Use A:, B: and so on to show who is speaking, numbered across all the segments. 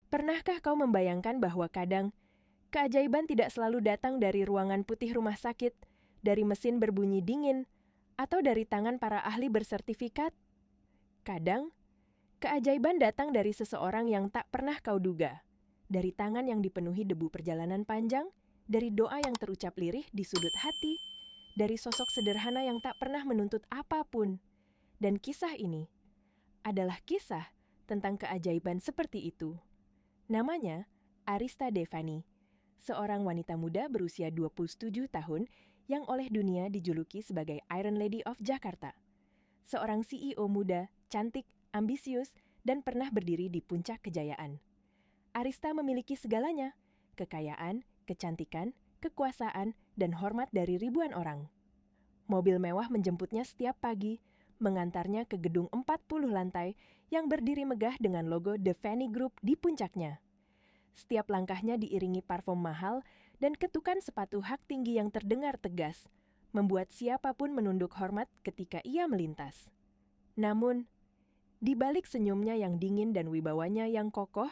A: Pernahkah kau membayangkan bahwa kadang keajaiban tidak selalu datang dari ruangan putih rumah sakit, dari mesin berbunyi dingin, atau dari tangan para ahli bersertifikat? Kadang, keajaiban datang dari seseorang yang tak pernah kau duga, dari tangan yang dipenuhi debu perjalanan panjang, dari doa yang terucap lirih di sudut hati, dari sosok sederhana yang tak pernah menuntut apapun. Dan kisah ini adalah kisah tentang keajaiban seperti itu. Namanya Arista Devani, seorang wanita muda berusia 27 tahun yang oleh dunia dijuluki sebagai Iron Lady of Jakarta. Seorang CEO muda, cantik, ambisius, dan pernah berdiri di puncak kejayaan. Arista memiliki segalanya, kekayaan, kecantikan, kekuasaan, dan hormat dari ribuan orang. Mobil mewah menjemputnya setiap pagi, mengantarnya ke gedung 40 lantai yang berdiri megah dengan logo The Fanny Group di puncaknya. Setiap langkahnya diiringi parfum mahal dan ketukan sepatu hak tinggi yang terdengar tegas, membuat siapapun menunduk hormat ketika ia melintas. Namun, di balik senyumnya yang dingin dan wibawanya yang kokoh,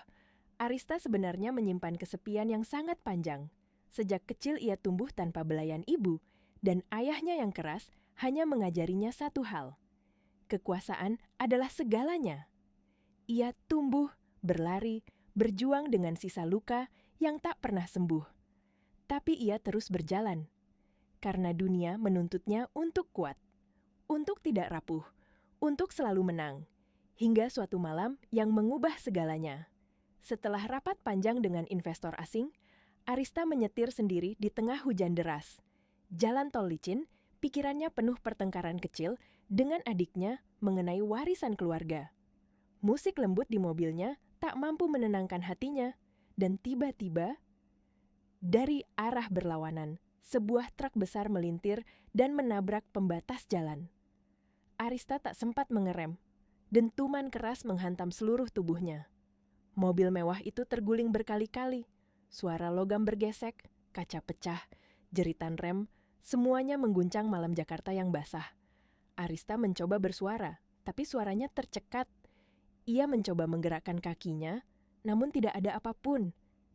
A: Arista sebenarnya menyimpan kesepian yang sangat panjang. Sejak kecil ia tumbuh tanpa belayan ibu, dan ayahnya yang keras hanya mengajarinya satu hal. Kekuasaan adalah segalanya. Ia tumbuh, berlari, berjuang dengan sisa luka yang tak pernah sembuh. Tapi ia terus berjalan, karena dunia menuntutnya untuk kuat, untuk tidak rapuh, untuk selalu menang, hingga suatu malam yang mengubah segalanya. Setelah rapat panjang dengan investor asing, Arista menyetir sendiri di tengah hujan deras. Jalan tol licin, pikirannya penuh pertengkaran kecil dengan adiknya mengenai warisan keluarga. Musik lembut di mobilnya tak mampu menenangkan hatinya, dan tiba-tiba, dari arah berlawanan, sebuah truk besar melintir dan menabrak pembatas jalan. Arista tak sempat mengerem. Dentuman keras menghantam seluruh tubuhnya. Mobil mewah itu terguling berkali-kali. Suara logam bergesek, kaca pecah, jeritan rem, semuanya mengguncang malam Jakarta yang basah. Arista mencoba bersuara, tapi suaranya tercekat. Ia mencoba menggerakkan kakinya, namun tidak ada apapun.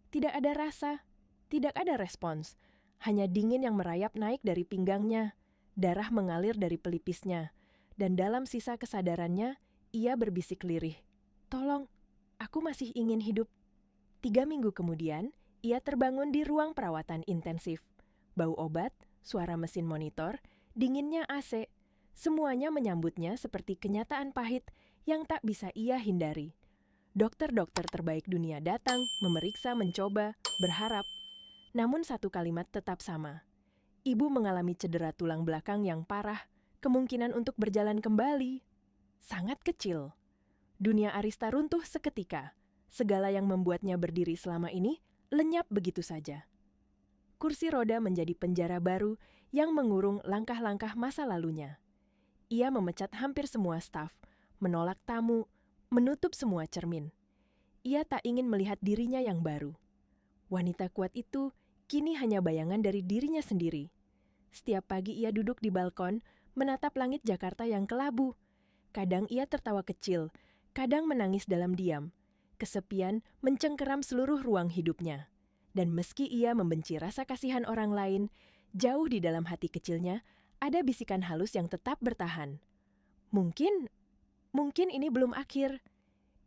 A: Tidak ada rasa, tidak ada respons. Hanya dingin yang merayap naik dari pinggangnya, darah mengalir dari pelipisnya, dan dalam sisa kesadarannya, ia berbisik lirih, "Tolong, aku masih ingin hidup." 3 minggu kemudian, ia terbangun di ruang perawatan intensif. Bau obat, suara mesin monitor, dinginnya AC, semuanya menyambutnya seperti kenyataan pahit yang tak bisa ia hindari. Dokter-dokter terbaik dunia datang, memeriksa, mencoba, berharap. Namun satu kalimat tetap sama. Ibu mengalami cedera tulang belakang yang parah, kemungkinan untuk berjalan kembali sangat kecil. Dunia Arista runtuh seketika. Segala yang membuatnya berdiri selama ini lenyap begitu saja. Kursi roda menjadi penjara baru yang mengurung langkah-langkah masa lalunya. Ia memecat hampir semua staf, menolak tamu, menutup semua cermin. Ia tak ingin melihat dirinya yang baru. Wanita kuat itu kini hanya bayangan dari dirinya sendiri. Setiap pagi ia duduk di balkon, menatap langit Jakarta yang kelabu. Kadang ia tertawa kecil, kadang menangis dalam diam. Kesepian mencengkeram seluruh ruang hidupnya. Dan meski ia membenci rasa kasihan orang lain, jauh di dalam hati kecilnya ada bisikan halus yang tetap bertahan. Mungkin ini belum akhir.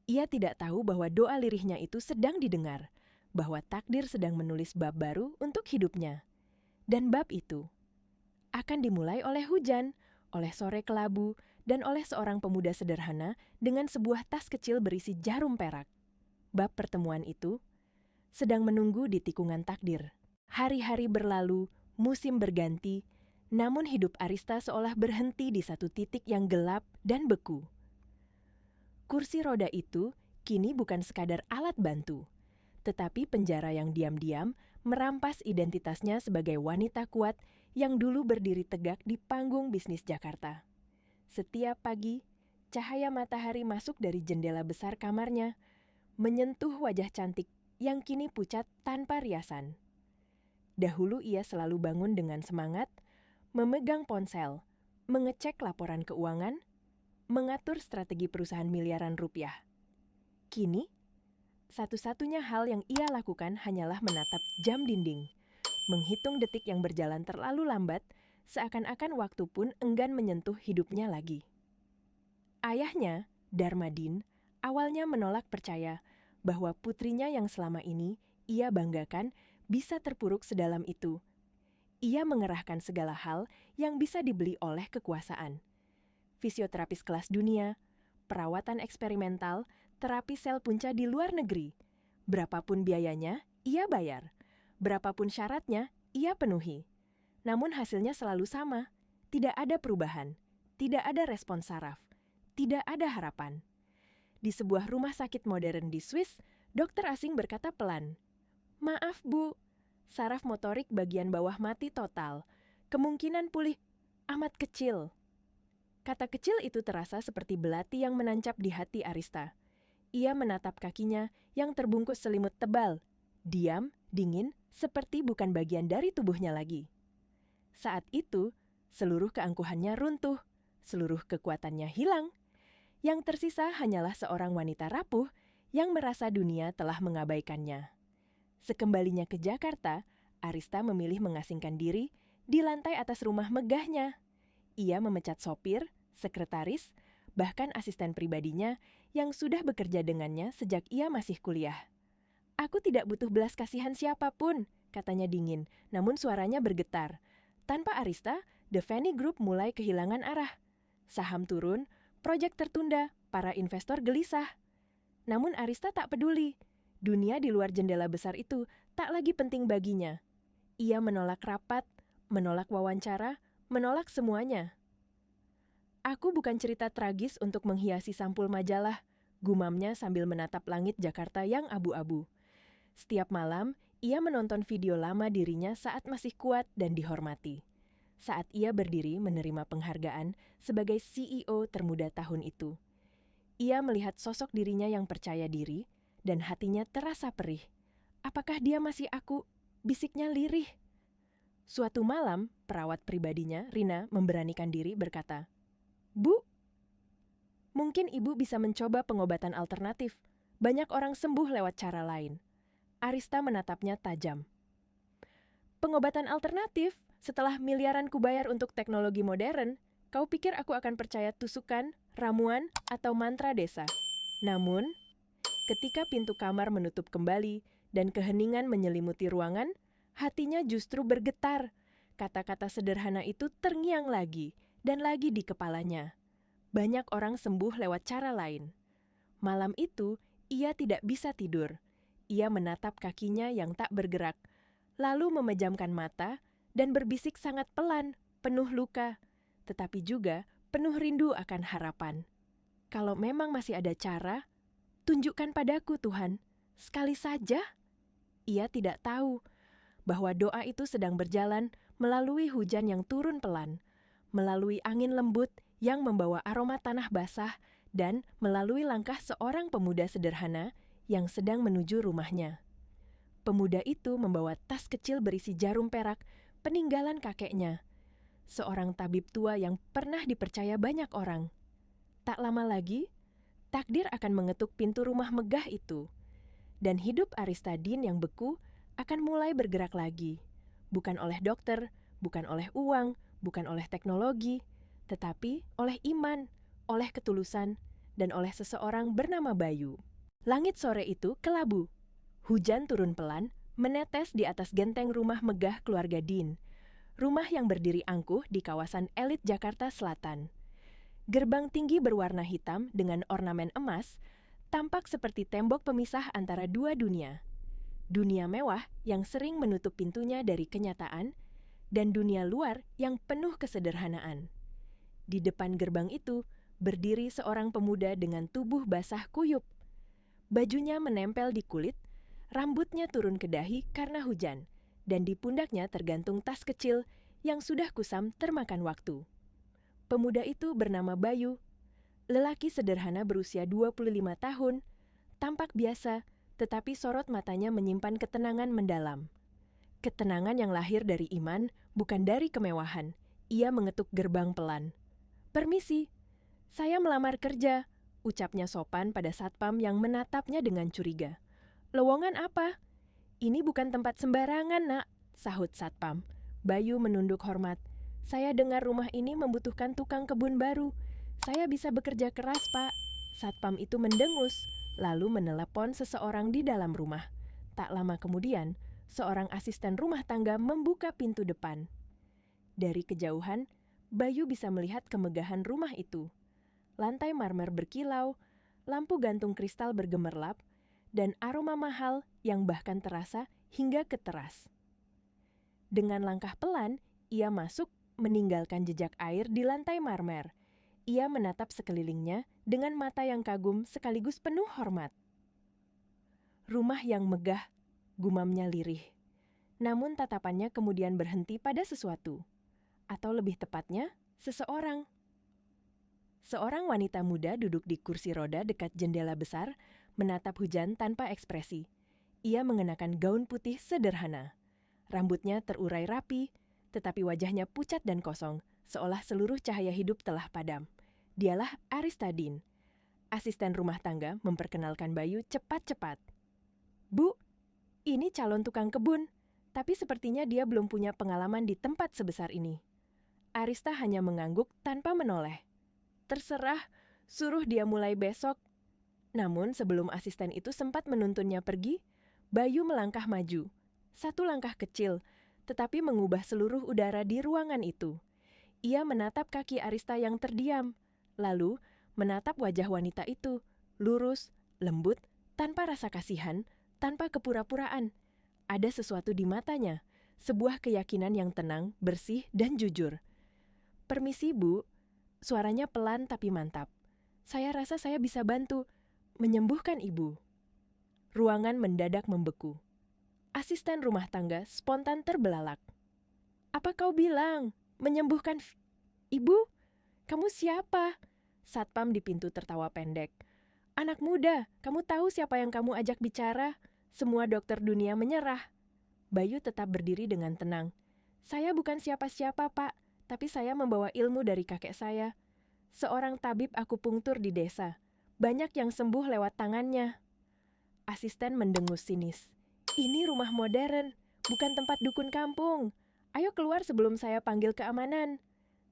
A: Ia tidak tahu bahwa doa lirihnya itu sedang didengar, bahwa takdir sedang menulis bab baru untuk hidupnya. Dan bab itu akan dimulai oleh hujan, oleh sore kelabu, dan oleh seorang pemuda sederhana dengan sebuah tas kecil berisi jarum perak. Bab pertemuan itu sedang menunggu di tikungan takdir. Hari-hari berlalu, musim berganti, namun hidup Arista seolah berhenti di satu titik yang gelap dan beku. Kursi roda itu kini bukan sekadar alat bantu, tetapi penjara yang diam-diam merampas identitasnya sebagai wanita kuat yang dulu berdiri tegak di panggung bisnis Jakarta. Setiap pagi, cahaya matahari masuk dari jendela besar kamarnya, menyentuh wajah cantik yang kini pucat tanpa riasan. Dahulu ia selalu bangun dengan semangat, memegang ponsel, mengecek laporan keuangan, mengatur strategi perusahaan miliaran rupiah. Kini, Satu-satunya hal yang ia lakukan hanyalah menatap jam dinding, menghitung detik yang berjalan terlalu lambat, seakan-akan waktu pun enggan menyentuh hidupnya lagi. Ayahnya, Darmadin, awalnya menolak percaya bahwa putrinya yang selama ini ia banggakan bisa terpuruk sedalam itu. Ia mengerahkan segala hal yang bisa dibeli oleh kekuasaan. Fisioterapis kelas dunia, perawatan eksperimental, terapi sel punca di luar negeri. Berapapun biayanya, ia bayar. Berapapun syaratnya, ia penuhi. Namun hasilnya selalu sama. Tidak ada perubahan. Tidak ada respon saraf. Tidak ada harapan. Di sebuah rumah sakit modern di Swiss, dokter asing berkata pelan, "Maaf, Bu, saraf motorik bagian bawah mati total. Kemungkinan pulih amat kecil." Kata kecil itu terasa seperti belati yang menancap di hati Arista. Ia menatap kakinya yang terbungkus selimut tebal, diam, dingin, seperti bukan bagian dari tubuhnya lagi. Saat itu, seluruh keangkuhannya runtuh, seluruh kekuatannya hilang. Yang tersisa hanyalah seorang wanita rapuh yang merasa dunia telah mengabaikannya. Sekembalinya ke Jakarta, Arista memilih mengasingkan diri di lantai atas rumah megahnya. Ia memecat sopir, sekretaris, bahkan asisten pribadinya yang sudah bekerja dengannya sejak ia masih kuliah. "Aku tidak butuh belas kasihan siapapun," katanya dingin, namun suaranya bergetar. Tanpa Arista, The Fanny Group mulai kehilangan arah. Saham turun, proyek tertunda, para investor gelisah. Namun Arista tak peduli. Dunia di luar jendela besar itu tak lagi penting baginya. Ia menolak rapat, menolak wawancara, menolak semuanya. "Aku bukan cerita tragis untuk menghiasi sampul majalah," gumamnya sambil menatap langit Jakarta yang abu-abu. Setiap malam, ia menonton video lama dirinya saat masih kuat dan dihormati. Saat ia berdiri menerima penghargaan sebagai CEO termuda tahun itu. Ia melihat sosok dirinya yang percaya diri, dan hatinya terasa perih. "Apakah dia masih aku?" bisiknya lirih. Suatu malam, perawat pribadinya, Rina, memberanikan diri berkata, "Bu, mungkin ibu bisa mencoba pengobatan alternatif. Banyak orang sembuh lewat cara lain." Arista menatapnya tajam. "Pengobatan alternatif? Setelah miliaran kubayar untuk teknologi modern, kau pikir aku akan percaya tusukan, ramuan, atau mantra desa?" Namun, ketika pintu kamar menutup kembali dan keheningan menyelimuti ruangan, hatinya justru bergetar. Kata-kata sederhana itu terngiang lagi dan lagi di kepalanya. Banyak orang sembuh lewat cara lain. Malam itu, ia tidak bisa tidur. Ia menatap kakinya yang tak bergerak, lalu memejamkan mata dan berbisik sangat pelan, penuh luka, tetapi juga penuh rindu akan harapan. "Kalau memang masih ada cara, tunjukkan padaku, Tuhan, sekali saja." Ia tidak tahu bahwa doa itu sedang berjalan melalui hujan yang turun pelan, melalui angin lembut yang membawa aroma tanah basah, dan melalui langkah seorang pemuda sederhana yang sedang menuju rumahnya. Pemuda itu membawa tas kecil berisi jarum perak, peninggalan kakeknya, seorang tabib tua yang pernah dipercaya banyak orang. Tak lama lagi, takdir akan mengetuk pintu rumah megah itu, dan hidup Arista Din yang beku akan mulai bergerak lagi, bukan oleh dokter, bukan oleh uang, bukan oleh teknologi, tetapi oleh iman, oleh ketulusan, dan oleh seseorang bernama Bayu. Langit sore itu kelabu. Hujan turun pelan, menetes di atas genteng rumah megah keluarga Din. Rumah yang berdiri angkuh di kawasan elit Jakarta Selatan. Gerbang tinggi berwarna hitam dengan ornamen emas tampak seperti tembok pemisah antara dua dunia. Dunia mewah yang sering menutup pintunya dari kenyataan, dan dunia luar yang penuh kesederhanaan. Di depan gerbang itu berdiri seorang pemuda dengan tubuh basah kuyup. Bajunya menempel di kulit, rambutnya turun ke dahi karena hujan, dan di pundaknya tergantung tas kecil yang sudah kusam termakan waktu. Pemuda itu bernama Bayu, lelaki sederhana berusia 25 tahun, tampak biasa, tetapi sorot matanya menyimpan ketenangan mendalam. Ketenangan yang lahir dari iman, bukan dari kemewahan. Ia mengetuk gerbang pelan. "Permisi, saya melamar kerja," ucapnya sopan pada satpam yang menatapnya dengan curiga. "Lowongan apa?" "Ini bukan tempat sembarangan, Nak," sahut Satpam. Bayu menunduk hormat. "Saya dengar rumah ini membutuhkan tukang kebun baru. Saya bisa bekerja keras, Pak." Satpam itu mendengus, lalu menelepon seseorang di dalam rumah. Tak lama kemudian, seorang asisten rumah tangga membuka pintu depan. Dari kejauhan, Bayu bisa melihat kemegahan rumah itu. Lantai marmer berkilau, lampu gantung kristal bergemerlap, dan aroma mahal yang bahkan terasa hingga ke teras. Dengan langkah pelan, ia masuk meninggalkan jejak air di lantai marmer. Ia menatap sekelilingnya dengan mata yang kagum sekaligus penuh hormat. "Rumah yang megah," gumamnya lirih. Namun tatapannya kemudian berhenti pada sesuatu. Atau lebih tepatnya, seseorang. Seorang wanita muda duduk di kursi roda dekat jendela besar, menatap hujan tanpa ekspresi. Ia mengenakan gaun putih sederhana. Rambutnya terurai rapi, tetapi wajahnya pucat dan kosong, seolah seluruh cahaya hidup telah padam. Dialah Aristadin. Asisten rumah tangga memperkenalkan Bayu cepat-cepat. "Bu, ini calon tukang kebun, tapi sepertinya dia belum punya pengalaman di tempat sebesar ini." Arista hanya mengangguk tanpa menoleh. "Terserah, suruh dia mulai besok." Namun sebelum asisten itu sempat menuntunnya pergi, Bayu melangkah maju. Satu langkah kecil, tetapi mengubah seluruh udara di ruangan itu. Ia menatap kaki Arista yang terdiam, lalu menatap wajah wanita itu, lurus, lembut, tanpa rasa kasihan, tanpa kepura-puraan. Ada sesuatu di matanya, sebuah keyakinan yang tenang, bersih, dan jujur. "Permisi, Bu." Suaranya pelan tapi mantap. "Saya rasa saya bisa bantu menyembuhkan Ibu." Ruangan mendadak membeku. Asisten rumah tangga spontan terbelalak. "Apa kau bilang? Menyembuhkan Ibu? Kamu siapa?" Satpam di pintu tertawa pendek. "Anak muda, kamu tahu siapa yang kamu ajak bicara? Semua dokter dunia menyerah." Bayu tetap berdiri dengan tenang. "Saya bukan siapa-siapa, Pak, tapi saya membawa ilmu dari kakek saya. Seorang tabib akupunktur di desa. Banyak yang sembuh lewat tangannya." Asisten mendengus sinis. "Ini rumah modern, bukan tempat dukun kampung. Ayo keluar sebelum saya panggil keamanan."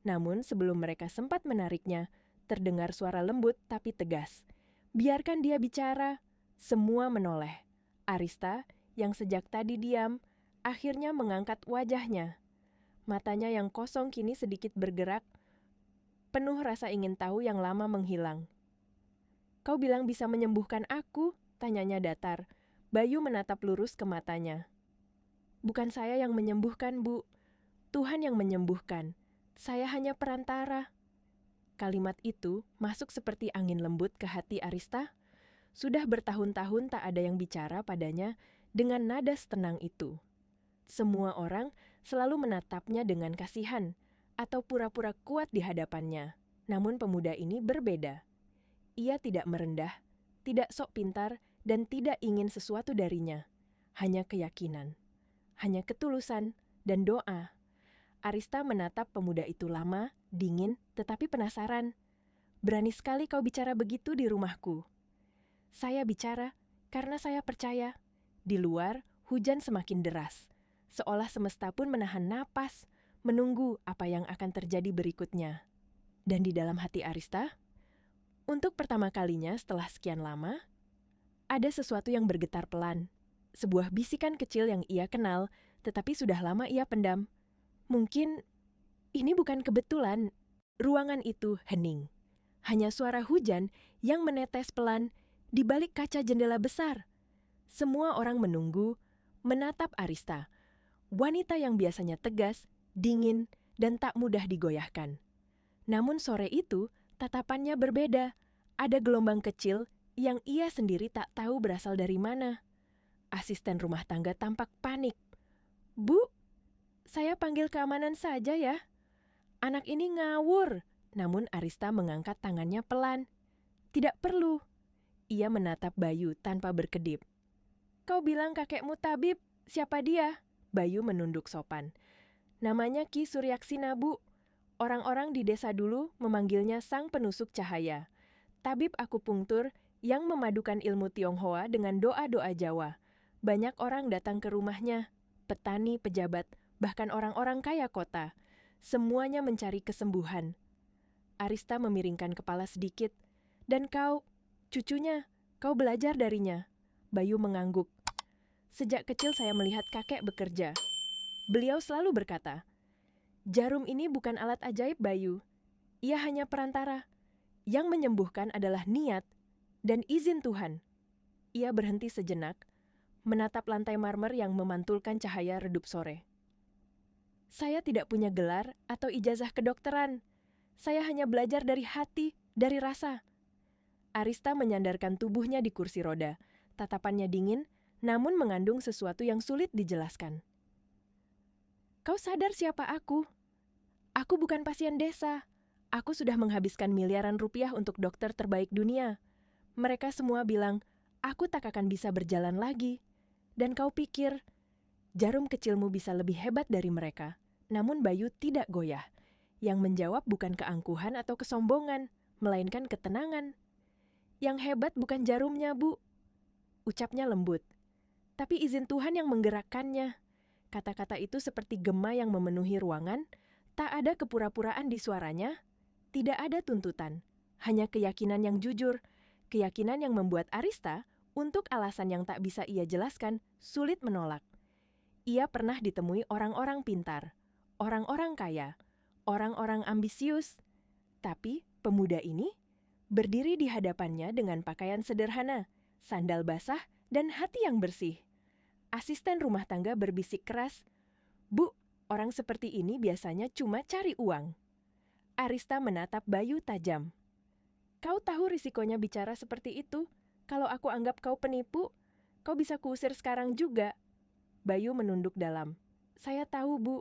A: Namun sebelum mereka sempat menariknya, terdengar suara lembut tapi tegas. "Biarkan dia bicara." Semua menoleh. Arista, yang sejak tadi diam, akhirnya mengangkat wajahnya. Matanya yang kosong kini sedikit bergerak, penuh rasa ingin tahu yang lama menghilang. "Kau bilang bisa menyembuhkan aku?" tanyanya datar. Bayu menatap lurus ke matanya. "Bukan saya yang menyembuhkan, Bu. Tuhan yang menyembuhkan. Saya hanya perantara." Kalimat itu masuk seperti angin lembut ke hati Arista. Sudah bertahun-tahun tak ada yang bicara padanya dengan nada tenang itu. Semua orang selalu menatapnya dengan kasihan atau pura-pura kuat di hadapannya. Namun pemuda ini berbeda. Ia tidak merendah, tidak sok pintar, dan tidak ingin sesuatu darinya. Hanya keyakinan, hanya ketulusan, dan doa. Arista menatap pemuda itu lama, dingin, tetapi penasaran. "Berani sekali kau bicara begitu di rumahku." "Saya bicara karena saya percaya." Di luar, hujan semakin deras. Seolah semesta pun menahan napas, menunggu apa yang akan terjadi berikutnya. Dan di dalam hati Arista, untuk pertama kalinya setelah sekian lama, ada sesuatu yang bergetar pelan. Sebuah bisikan kecil yang ia kenal, tetapi sudah lama ia pendam. Mungkin ini bukan kebetulan. Ruangan itu hening. Hanya suara hujan yang menetes pelan di balik kaca jendela besar. Semua orang menunggu, menatap Arista. Wanita yang biasanya tegas, dingin, dan tak mudah digoyahkan. Namun sore itu, tatapannya berbeda. Ada gelombang kecil yang ia sendiri tak tahu berasal dari mana. Asisten rumah tangga tampak panik. "Bu, saya panggil keamanan saja ya." "Anak ini ngawur." Namun Arista mengangkat tangannya pelan. "Tidak perlu." Ia menatap Bayu tanpa berkedip. "Kau bilang kakekmu tabib. Siapa dia?" Bayu menunduk sopan. "Namanya Ki Suryaksina, Bu. Orang-orang di desa dulu memanggilnya sang penusuk cahaya. Tabib akupunktur yang memadukan ilmu Tionghoa dengan doa-doa Jawa. Banyak orang datang ke rumahnya, petani, pejabat, bahkan orang-orang kaya kota. Semuanya mencari kesembuhan. Arista memiringkan kepala sedikit. Dan kau, cucunya, kau belajar darinya. Bayu mengangguk. Sejak kecil saya melihat kakek bekerja. Beliau selalu berkata, jarum ini bukan alat ajaib, Bayu. Ia hanya perantara. Yang menyembuhkan adalah niat dan izin Tuhan. Ia berhenti sejenak, menatap lantai marmer yang memantulkan cahaya redup sore. Saya tidak punya gelar atau ijazah kedokteran. Saya hanya belajar dari hati, dari rasa. Arista menyandarkan tubuhnya di kursi roda. Tatapannya dingin, namun mengandung sesuatu yang sulit dijelaskan. Kau sadar siapa aku? Aku bukan pasien desa. Aku sudah menghabiskan miliaran rupiah untuk dokter terbaik dunia. Mereka semua bilang, aku tak akan bisa berjalan lagi. Dan kau pikir, jarum kecilmu bisa lebih hebat dari mereka. Namun Bayu tidak goyah. Yang menjawab bukan keangkuhan atau kesombongan, melainkan ketenangan. Yang hebat bukan jarumnya, Bu. Ucapnya lembut. Tapi izin Tuhan yang menggerakkannya. Kata-kata itu seperti gema yang memenuhi ruangan. Tak ada kepura-puraan di suaranya. Tidak ada tuntutan. Hanya keyakinan yang jujur. Keyakinan yang membuat Arista, untuk alasan yang tak bisa ia jelaskan, sulit menolak. Ia pernah ditemui orang-orang pintar, orang-orang kaya, orang-orang ambisius. Tapi pemuda ini berdiri di hadapannya dengan pakaian sederhana, sandal basah, dan hati yang bersih. Asisten rumah tangga berbisik keras, "Bu, orang seperti ini biasanya cuma cari uang." Arista menatap Bayu tajam. Kau tahu risikonya bicara seperti itu? Kalau aku anggap kau penipu, kau bisa kuusir sekarang juga. Bayu menunduk dalam. Saya tahu, Bu.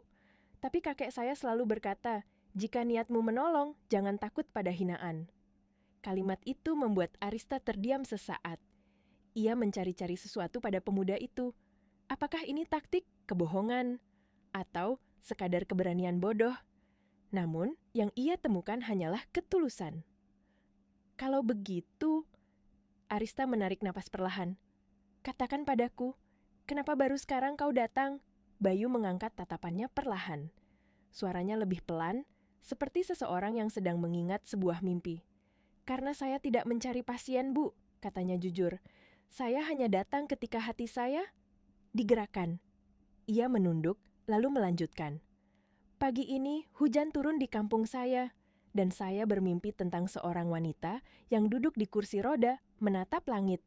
A: Tapi kakek saya selalu berkata, jika niatmu menolong, jangan takut pada hinaan. Kalimat itu membuat Arista terdiam sesaat. Ia mencari-cari sesuatu pada pemuda itu. Apakah ini taktik, kebohongan, atau sekadar keberanian bodoh? Namun, yang ia temukan hanyalah ketulusan. Kalau begitu, Arista menarik napas perlahan. Katakan padaku, kenapa baru sekarang kau datang? Bayu mengangkat tatapannya perlahan. Suaranya lebih pelan, seperti seseorang yang sedang mengingat sebuah mimpi. Karena saya tidak mencari pasien, Bu, katanya jujur. Saya hanya datang ketika hati saya digerakkan. Ia menunduk, lalu melanjutkan. Pagi ini hujan turun di kampung saya, dan saya bermimpi tentang seorang wanita yang duduk di kursi roda menatap langit.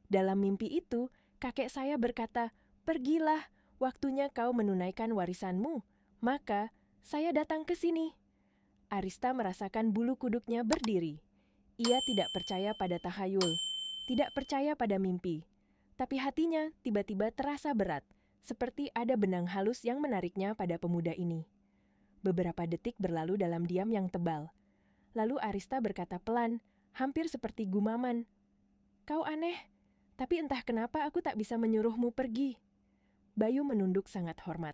A: Dalam mimpi itu, kakek saya berkata, pergilah, waktunya kau menunaikan warisanmu. Maka, saya datang ke sini. Arista merasakan bulu kuduknya berdiri. Ia tidak percaya pada tahayul, tidak percaya pada mimpi. Tapi hatinya tiba-tiba terasa berat, seperti ada benang halus yang menariknya pada pemuda ini. Beberapa detik berlalu dalam diam yang tebal. Lalu Arista berkata pelan, hampir seperti gumaman. Kau aneh, tapi entah kenapa aku tak bisa menyuruhmu pergi. Bayu menunduk sangat hormat.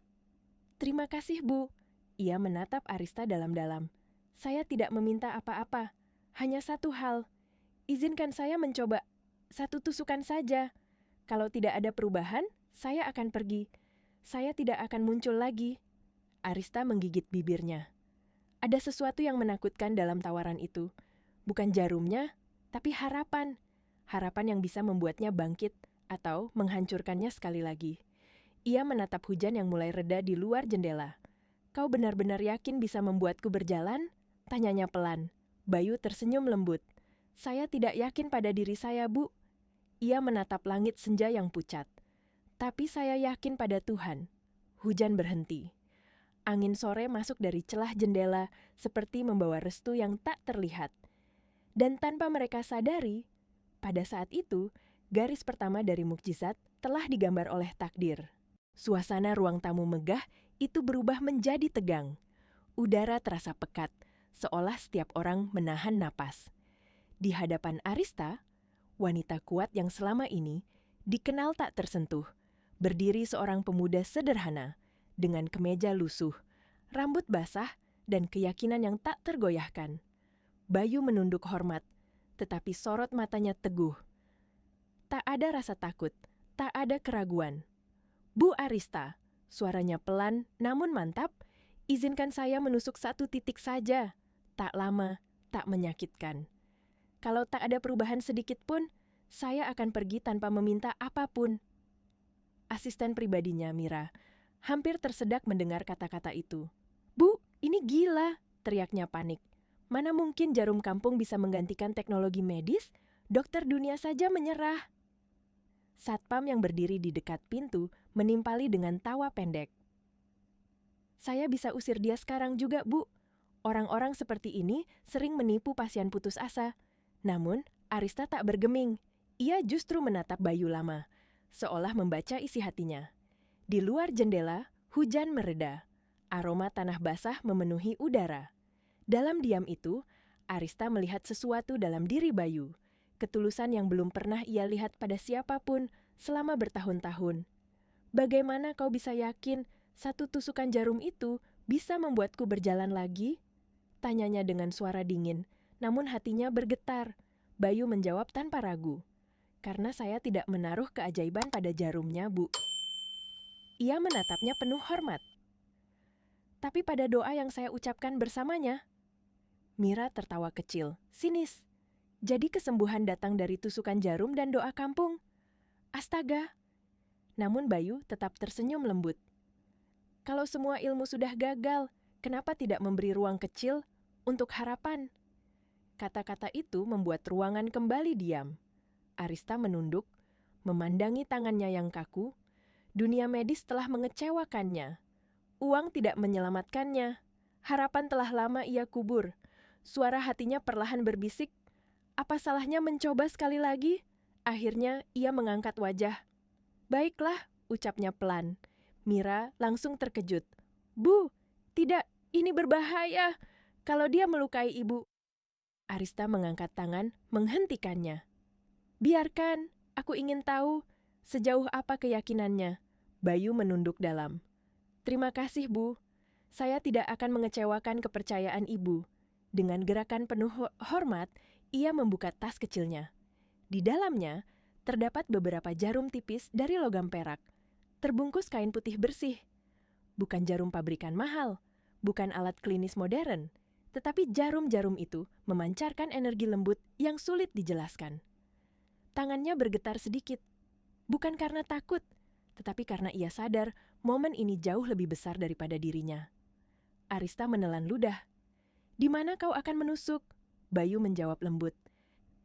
A: Terima kasih, Bu. Ia menatap Arista dalam-dalam. Saya tidak meminta apa-apa, hanya satu hal. Izinkan saya mencoba satu tusukan saja. Kalau tidak ada perubahan, saya akan pergi. Saya tidak akan muncul lagi. Arista menggigit bibirnya. Ada sesuatu yang menakutkan dalam tawaran itu. Bukan jarumnya, tapi harapan. Harapan yang bisa membuatnya bangkit atau menghancurkannya sekali lagi. Ia menatap hujan yang mulai reda di luar jendela. Kau benar-benar yakin bisa membuatku berjalan? Tanyanya pelan. Bayu tersenyum lembut. Saya tidak yakin pada diri saya, Bu. Ia menatap langit senja yang pucat. Tapi saya yakin pada Tuhan. Hujan berhenti. Angin sore masuk dari celah jendela seperti membawa restu yang tak terlihat. Dan tanpa mereka sadari, pada saat itu, garis pertama dari mukjizat telah digambar oleh takdir. Suasana ruang tamu megah itu berubah menjadi tegang. Udara terasa pekat, seolah setiap orang menahan napas. Di hadapan Arista, wanita kuat yang selama ini dikenal tak tersentuh, berdiri seorang pemuda sederhana, dengan kemeja lusuh, rambut basah, dan keyakinan yang tak tergoyahkan. Bayu menunduk hormat, tetapi sorot matanya teguh. Tak ada rasa takut, tak ada keraguan. "Bu Arista," suaranya pelan namun mantap, "izinkan saya menusuk satu titik saja. Tak lama, tak menyakitkan. Kalau tak ada perubahan sedikit pun, saya akan pergi tanpa meminta apapun." Asisten pribadinya, Mira, hampir tersedak mendengar kata-kata itu. "Bu, ini gila!" teriaknya panik. "Mana mungkin jarum kampung bisa menggantikan teknologi medis? Dokter dunia saja menyerah." Satpam yang berdiri di dekat pintu menimpali dengan tawa pendek. "Saya bisa usir dia sekarang juga, Bu. Orang-orang seperti ini sering menipu pasien putus asa." Namun, Arista tak bergeming. Ia justru menatap Bayu lama, seolah membaca isi hatinya. Di luar jendela, hujan mereda. Aroma tanah basah memenuhi udara. Dalam diam itu, Arista melihat sesuatu dalam diri Bayu. Ketulusan yang belum pernah ia lihat pada siapapun selama bertahun-tahun. "Bagaimana kau bisa yakin satu tusukan jarum itu bisa membuatku berjalan lagi?" tanyanya dengan suara dingin, namun hatinya bergetar. Bayu menjawab tanpa ragu. "Karena saya tidak menaruh keajaiban pada jarumnya, Bu." Ia menatapnya penuh hormat. "Tapi pada doa yang saya ucapkan bersamanya." Mira tertawa kecil, sinis. "Jadi kesembuhan datang dari tusukan jarum dan doa kampung? Astaga!" Namun Bayu tetap tersenyum lembut. "Kalau semua ilmu sudah gagal, kenapa tidak memberi ruang kecil untuk harapan?" Kata-kata itu membuat ruangan kembali diam. Arista menunduk, memandangi tangannya yang kaku. Dunia medis telah mengecewakannya. Uang tidak menyelamatkannya. Harapan telah lama ia kubur. Suara hatinya perlahan berbisik, "Apa salahnya mencoba sekali lagi?" Akhirnya ia mengangkat wajah. "Baiklah," ucapnya pelan. Mira langsung terkejut. "Bu, tidak, ini berbahaya. Kalau dia melukai ibu." Arista mengangkat tangan, menghentikannya. "Biarkan, aku ingin tahu sejauh apa keyakinannya." Bayu menunduk dalam. "Terima kasih, Bu. Saya tidak akan mengecewakan kepercayaan ibu." Dengan gerakan penuh hormat, ia membuka tas kecilnya. Di dalamnya, terdapat beberapa jarum tipis dari logam perak, terbungkus kain putih bersih. Bukan jarum pabrikan mahal, bukan alat klinis modern, tetapi jarum-jarum itu memancarkan energi lembut yang sulit dijelaskan. Tangannya bergetar sedikit, bukan karena takut, tetapi karena ia sadar momen ini jauh lebih besar daripada dirinya. Arista menelan ludah. "Di mana kau akan menusuk?" Bayu menjawab lembut.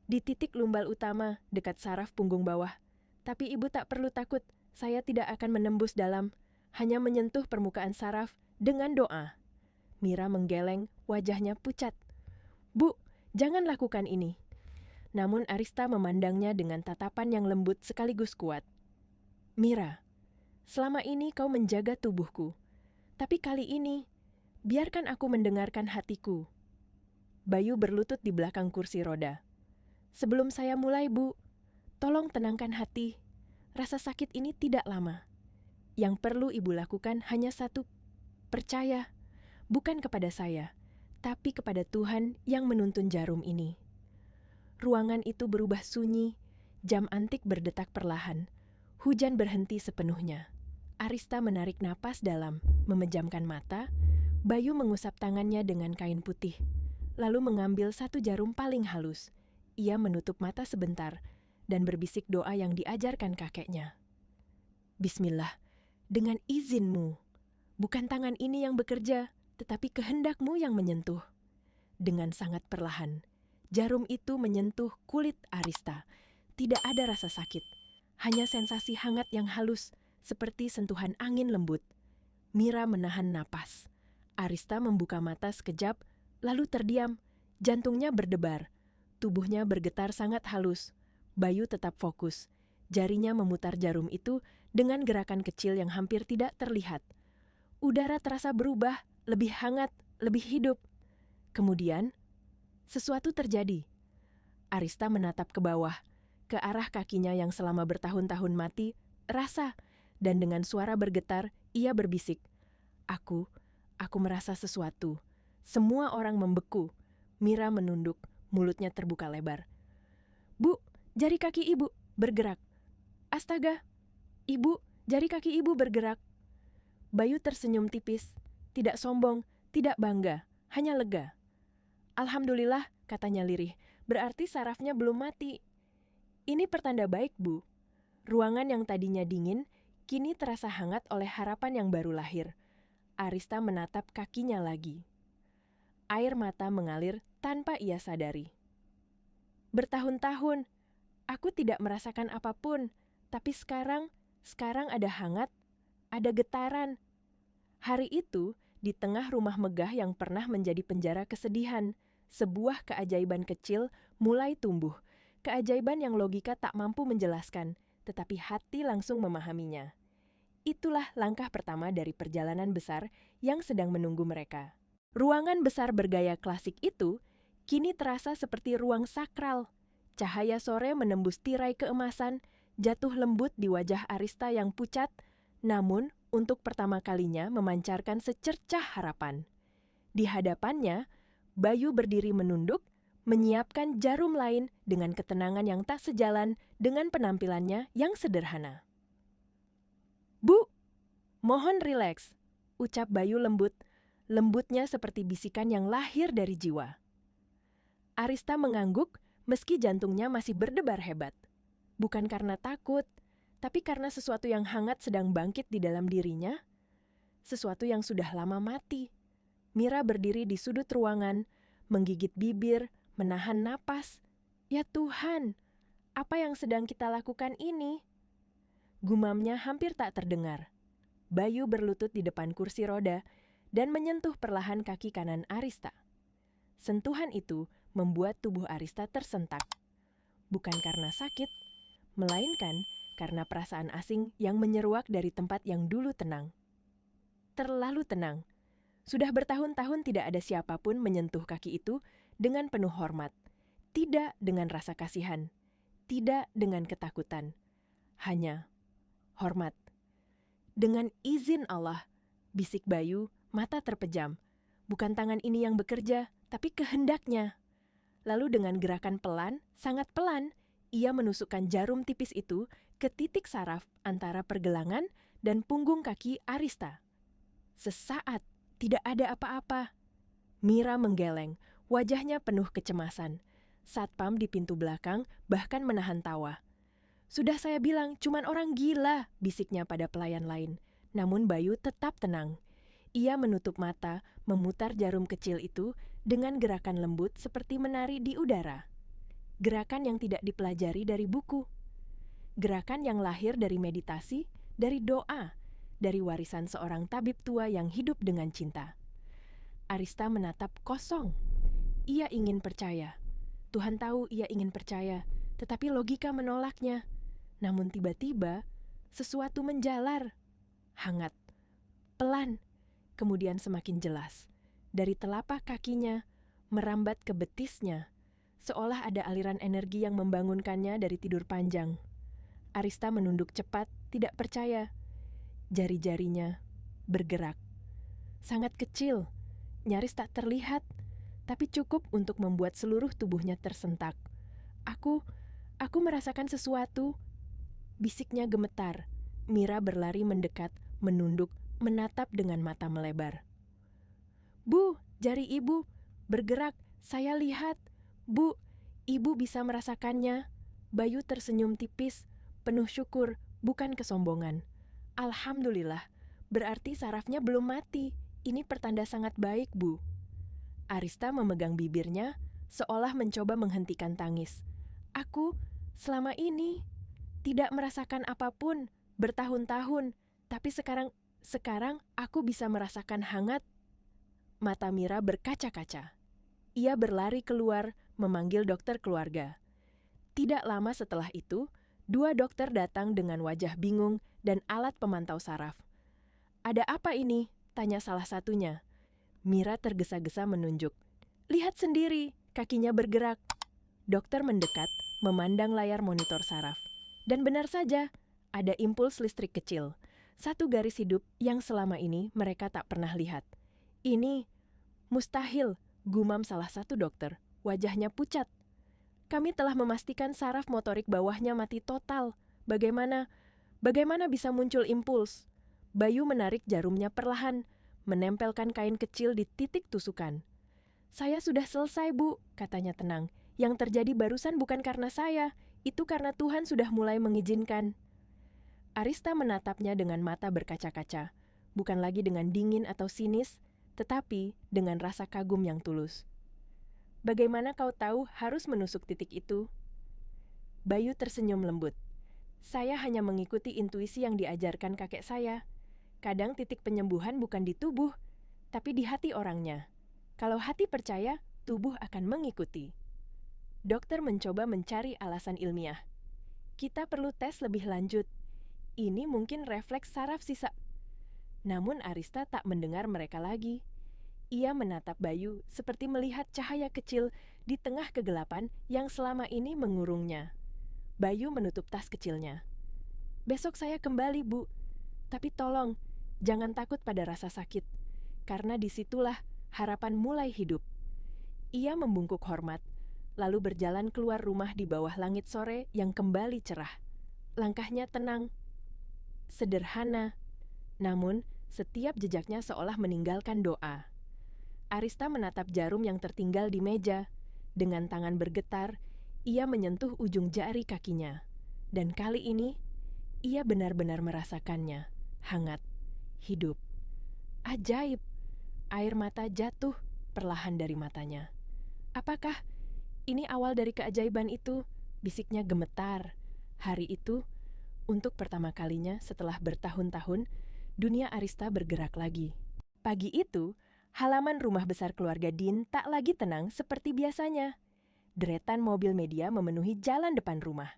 A: "Di titik lumbal utama, dekat saraf punggung bawah. Tapi ibu tak perlu takut, saya tidak akan menembus dalam, hanya menyentuh permukaan saraf dengan doa." Mira menggeleng, wajahnya pucat. "Bu, jangan lakukan ini." Namun Arista memandangnya dengan tatapan yang lembut sekaligus kuat. "Mira, selama ini kau menjaga tubuhku, tapi kali ini, biarkan aku mendengarkan hatiku." Bayu berlutut di belakang kursi roda. "Sebelum saya mulai, Bu, tolong tenangkan hati. Rasa sakit ini tidak lama. Yang perlu ibu lakukan hanya satu, percaya, bukan kepada saya, tapi kepada Tuhan yang menuntun jarum ini." Ruangan itu berubah sunyi, jam antik berdetak perlahan. Hujan berhenti sepenuhnya. Arista menarik napas dalam, memejamkan mata. Bayu mengusap tangannya dengan kain putih, lalu mengambil satu jarum paling halus. Ia menutup mata sebentar dan berbisik doa yang diajarkan kakeknya. "Bismillah, dengan izinmu. Bukan tangan ini yang bekerja, tetapi kehendakmu yang menyentuh." Dengan sangat perlahan, jarum itu menyentuh kulit Arista. Tidak ada rasa sakit, hanya sensasi hangat yang halus, seperti sentuhan angin lembut. Mira menahan napas. Arista membuka mata sekejap, lalu terdiam. Jantungnya berdebar. Tubuhnya bergetar sangat halus. Bayu tetap fokus. Jarinya memutar jarum itu dengan gerakan kecil yang hampir tidak terlihat. Udara terasa berubah, lebih hangat, lebih hidup. Kemudian, sesuatu terjadi. Arista menatap ke bawah, ke arah kakinya yang selama bertahun-tahun mati, rasa, dan dengan suara bergetar, ia berbisik, Aku merasa sesuatu." Semua orang membeku. Mira menunduk, mulutnya terbuka lebar. jari kaki ibu bergerak. Astaga, ibu, jari kaki ibu bergerak. Bayu tersenyum tipis, tidak sombong, tidak bangga, hanya lega. Alhamdulillah, katanya lirih, berarti sarafnya belum mati. Ini pertanda baik, Bu. Ruangan yang tadinya dingin, kini terasa hangat oleh harapan yang baru lahir. Arista menatap kakinya lagi. Air mata mengalir tanpa ia sadari. Bertahun-tahun, aku tidak merasakan apapun, tapi sekarang ada hangat, ada getaran. Hari itu, di tengah rumah megah yang pernah menjadi penjara kesedihan, sebuah keajaiban kecil mulai tumbuh. Keajaiban yang logika tak mampu menjelaskan, tetapi hati langsung memahaminya. Itulah langkah pertama dari perjalanan besar yang sedang menunggu mereka. Ruangan besar bergaya klasik itu kini terasa seperti ruang sakral. Cahaya sore menembus tirai keemasan, jatuh lembut di wajah Arista yang pucat, namun untuk pertama kalinya memancarkan secercah harapan. Di hadapannya, Bayu berdiri menunduk, menyiapkan jarum lain dengan ketenangan yang tak sejalan dengan penampilannya yang sederhana. "Bu, mohon rileks," ucap Bayu lembutnya seperti bisikan yang lahir dari jiwa. Arista mengangguk meski jantungnya masih berdebar hebat. Bukan karena takut, tapi karena sesuatu yang hangat sedang bangkit di dalam dirinya, sesuatu yang sudah lama mati. Mira berdiri di sudut ruangan, menggigit bibir, menahan napas. Ya Tuhan, apa yang sedang kita lakukan ini? Gumamnya hampir tak terdengar. Bayu berlutut di depan kursi roda dan menyentuh perlahan kaki kanan Arista. Sentuhan itu membuat tubuh Arista tersentak. Bukan karena sakit, melainkan karena perasaan asing yang menyeruak dari tempat yang dulu tenang. Terlalu tenang. Sudah bertahun-tahun tidak ada siapapun menyentuh kaki itu dengan penuh hormat. Tidak dengan rasa kasihan. Tidak dengan ketakutan. Hanya hormat. Dengan izin Allah, bisik Bayu, mata terpejam. Bukan tangan ini yang bekerja, tapi kehendaknya. Lalu dengan gerakan pelan, sangat pelan, ia menusukkan jarum tipis itu ke titik saraf antara pergelangan dan punggung kaki Arista. Sesaat, tidak ada apa-apa. Mira menggeleng, wajahnya penuh kecemasan. Satpam di pintu belakang bahkan menahan tawa. "Sudah saya bilang, cuman orang gila," bisiknya pada pelayan lain. Namun Bayu tetap tenang. Ia menutup mata, memutar jarum kecil itu dengan gerakan lembut seperti menari di udara. Gerakan yang tidak dipelajari dari buku. Gerakan yang lahir dari meditasi, dari doa, dari warisan seorang tabib tua yang hidup dengan cinta. Arista menatap kosong. Ia ingin percaya. Tuhan tahu ia ingin percaya, tetapi logika menolaknya. Namun tiba-tiba, sesuatu menjalar. Hangat, pelan, kemudian semakin jelas. Dari telapak kakinya, merambat ke betisnya, seolah ada aliran energi yang membangunkannya dari tidur panjang. Arista menunduk cepat, tidak percaya. Jari-jarinya bergerak. Sangat kecil, nyaris tak terlihat, tapi cukup untuk membuat seluruh tubuhnya tersentak. Aku merasakan sesuatu. Bisiknya gemetar. Mira berlari mendekat, menunduk, menatap dengan mata melebar. "Bu, jari ibu bergerak, saya lihat. Bu, ibu bisa merasakannya." Bayu tersenyum tipis, penuh syukur, bukan kesombongan. "Alhamdulillah, berarti sarafnya belum mati. Ini pertanda sangat baik, Bu." Arista memegang bibirnya, seolah mencoba menghentikan tangis. "Aku, selama ini, tidak merasakan apapun, bertahun-tahun, tapi sekarang aku bisa merasakan hangat." Mata Mira berkaca-kaca. Ia berlari keluar, memanggil dokter keluarga. Tidak lama setelah itu, 2 dokter datang dengan wajah bingung dan alat pemantau saraf. "Ada apa ini?" tanya salah satunya. Mira tergesa-gesa menunjuk. "Lihat sendiri, kakinya bergerak." Dokter mendekat, memandang layar monitor saraf. Dan benar saja, ada impuls listrik kecil. Satu garis hidup yang selama ini mereka tak pernah lihat. "Ini mustahil," gumam salah satu dokter. Wajahnya pucat. Kami telah memastikan saraf motorik bawahnya mati total. Bagaimana bisa muncul impuls? Bayu menarik jarumnya perlahan, menempelkan kain kecil di titik tusukan. Saya sudah selesai, Bu, katanya tenang. Yang terjadi barusan bukan karena saya, itu karena Tuhan sudah mulai mengizinkan. Arista menatapnya dengan mata berkaca-kaca, bukan lagi dengan dingin atau sinis, tetapi dengan rasa kagum yang tulus. Bagaimana kau tahu harus menusuk titik itu? Bayu tersenyum lembut. Saya hanya mengikuti intuisi yang diajarkan kakek saya. Kadang titik penyembuhan bukan di tubuh, tapi di hati orangnya. Kalau hati percaya, tubuh akan mengikuti. Dokter mencoba mencari alasan ilmiah. Kita perlu tes lebih lanjut. Ini mungkin refleks saraf sisa. Namun Arista tak mendengar mereka lagi. Ia menatap Bayu seperti melihat cahaya kecil di tengah kegelapan yang selama ini mengurungnya. Bayu menutup tas kecilnya. Besok saya kembali, Bu. Tapi tolong, jangan takut pada rasa sakit. Karena disitulah harapan mulai hidup. Ia membungkuk hormat, lalu berjalan keluar rumah di bawah langit sore yang kembali cerah. Langkahnya tenang, sederhana, namun setiap jejaknya seolah meninggalkan doa. Arista menatap jarum yang tertinggal di meja. Dengan tangan bergetar, ia menyentuh ujung jari kakinya. Dan kali ini, ia benar-benar merasakannya, hangat, hidup. Ajaib, air mata jatuh perlahan dari matanya. Apakah ini awal dari keajaiban itu? Bisiknya gemetar. Hari itu, untuk pertama kalinya setelah bertahun-tahun, dunia Arista bergerak lagi. Pagi itu, halaman rumah besar keluarga Dean tak lagi tenang seperti biasanya. Deretan mobil media memenuhi jalan depan rumah.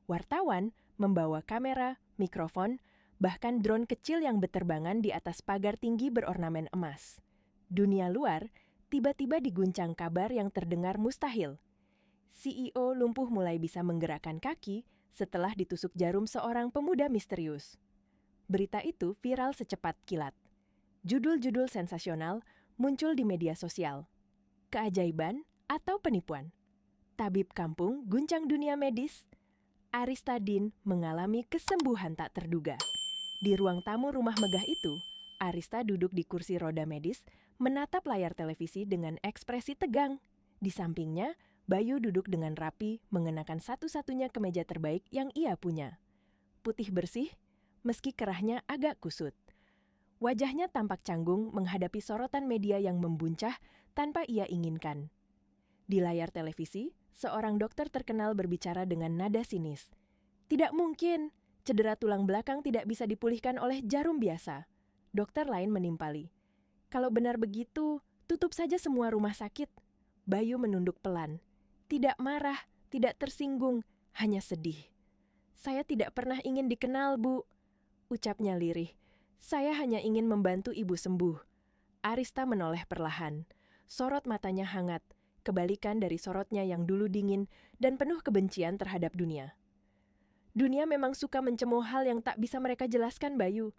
A: Wartawan membawa kamera, mikrofon, bahkan drone kecil yang berterbangan di atas pagar tinggi berornamen emas. Dunia luar tiba-tiba diguncang kabar yang terdengar mustahil. CEO lumpuh mulai bisa menggerakkan kaki setelah ditusuk jarum seorang pemuda misterius. Berita itu viral secepat kilat. Judul-judul sensasional muncul di media sosial. Keajaiban atau penipuan? Tabib kampung guncang dunia medis. Arista Dean mengalami kesembuhan tak terduga. Di ruang tamu rumah megah itu, Arista duduk di kursi roda medis, menatap layar televisi dengan ekspresi tegang. Di sampingnya, Bayu duduk dengan rapi, mengenakan satu-satunya kemeja terbaik yang ia punya. Putih bersih, meski kerahnya agak kusut. Wajahnya tampak canggung menghadapi sorotan media yang membuncah tanpa ia inginkan. Di layar televisi, seorang dokter terkenal berbicara dengan nada sinis. Tidak mungkin, cedera tulang belakang tidak bisa dipulihkan oleh jarum biasa. Dokter lain menimpali. Kalau benar begitu, tutup saja semua rumah sakit. Bayu menunduk pelan. Tidak marah, tidak tersinggung, hanya sedih. Saya tidak pernah ingin dikenal, Bu, ucapnya lirih. Saya hanya ingin membantu ibu sembuh. Arista menoleh perlahan. Sorot matanya hangat, kebalikan dari sorotnya yang dulu dingin dan penuh kebencian terhadap dunia. Dunia memang suka mencemooh hal yang tak bisa mereka jelaskan, Bayu.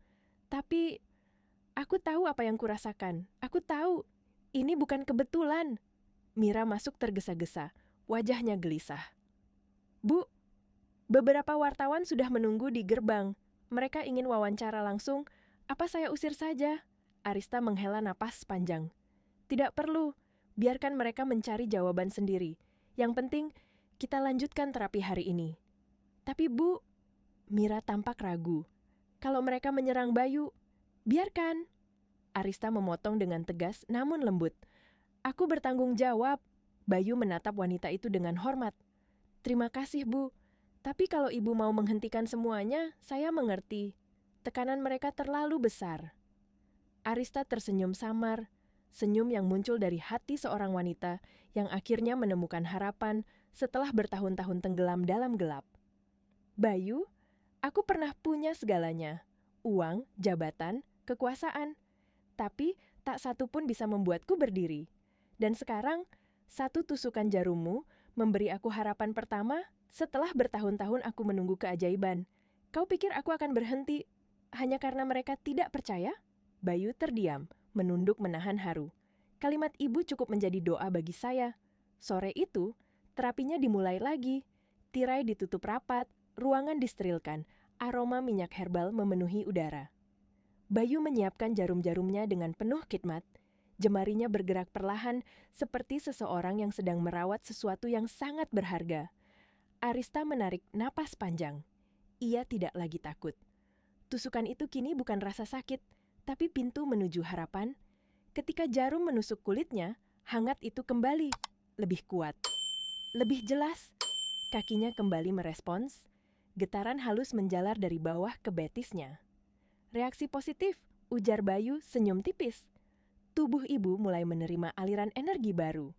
A: Tapi, aku tahu apa yang kurasakan. Aku tahu, ini bukan kebetulan. Mira masuk tergesa-gesa. Wajahnya gelisah. Bu, beberapa wartawan sudah menunggu di gerbang. Mereka ingin wawancara langsung. Apa saya usir saja? Arista menghela napas panjang. Tidak perlu. Biarkan mereka mencari jawaban sendiri. Yang penting, kita lanjutkan terapi hari ini. Tapi Bu, Mira tampak ragu. Kalau mereka menyerang Bayu, biarkan. Arista memotong dengan tegas namun lembut. Aku bertanggung jawab. Bayu menatap wanita itu dengan hormat. Terima kasih, Bu. Tapi kalau Ibu mau menghentikan semuanya, saya mengerti. Tekanan mereka terlalu besar. Arista tersenyum samar, senyum yang muncul dari hati seorang wanita yang akhirnya menemukan harapan setelah bertahun-tahun tenggelam dalam gelap. Bayu, aku pernah punya segalanya. Uang, jabatan, kekuasaan. Tapi tak satu pun bisa membuatku berdiri. Dan sekarang, satu tusukan jarummu memberi aku harapan pertama setelah bertahun-tahun aku menunggu keajaiban. Kau pikir aku akan berhenti hanya karena mereka tidak percaya? Bayu terdiam, menunduk menahan haru. Kalimat ibu cukup menjadi doa bagi saya. Sore itu, Terapinya dimulai lagi. Tirai ditutup rapat, ruangan disterilkan, aroma minyak herbal memenuhi udara. Bayu menyiapkan jarum-jarumnya dengan penuh khidmat. Jemarinya bergerak perlahan seperti seseorang yang sedang merawat sesuatu yang sangat berharga. Arista menarik napas panjang. Ia tidak lagi takut. Tusukan itu kini bukan rasa sakit, tapi pintu menuju harapan. Ketika jarum menusuk kulitnya, hangat itu kembali. Lebih kuat. Lebih jelas. Kakinya kembali merespons. Getaran halus menjalar dari bawah ke betisnya. Reaksi positif, ujar Bayu senyum tipis. Tubuh ibu mulai menerima aliran energi baru.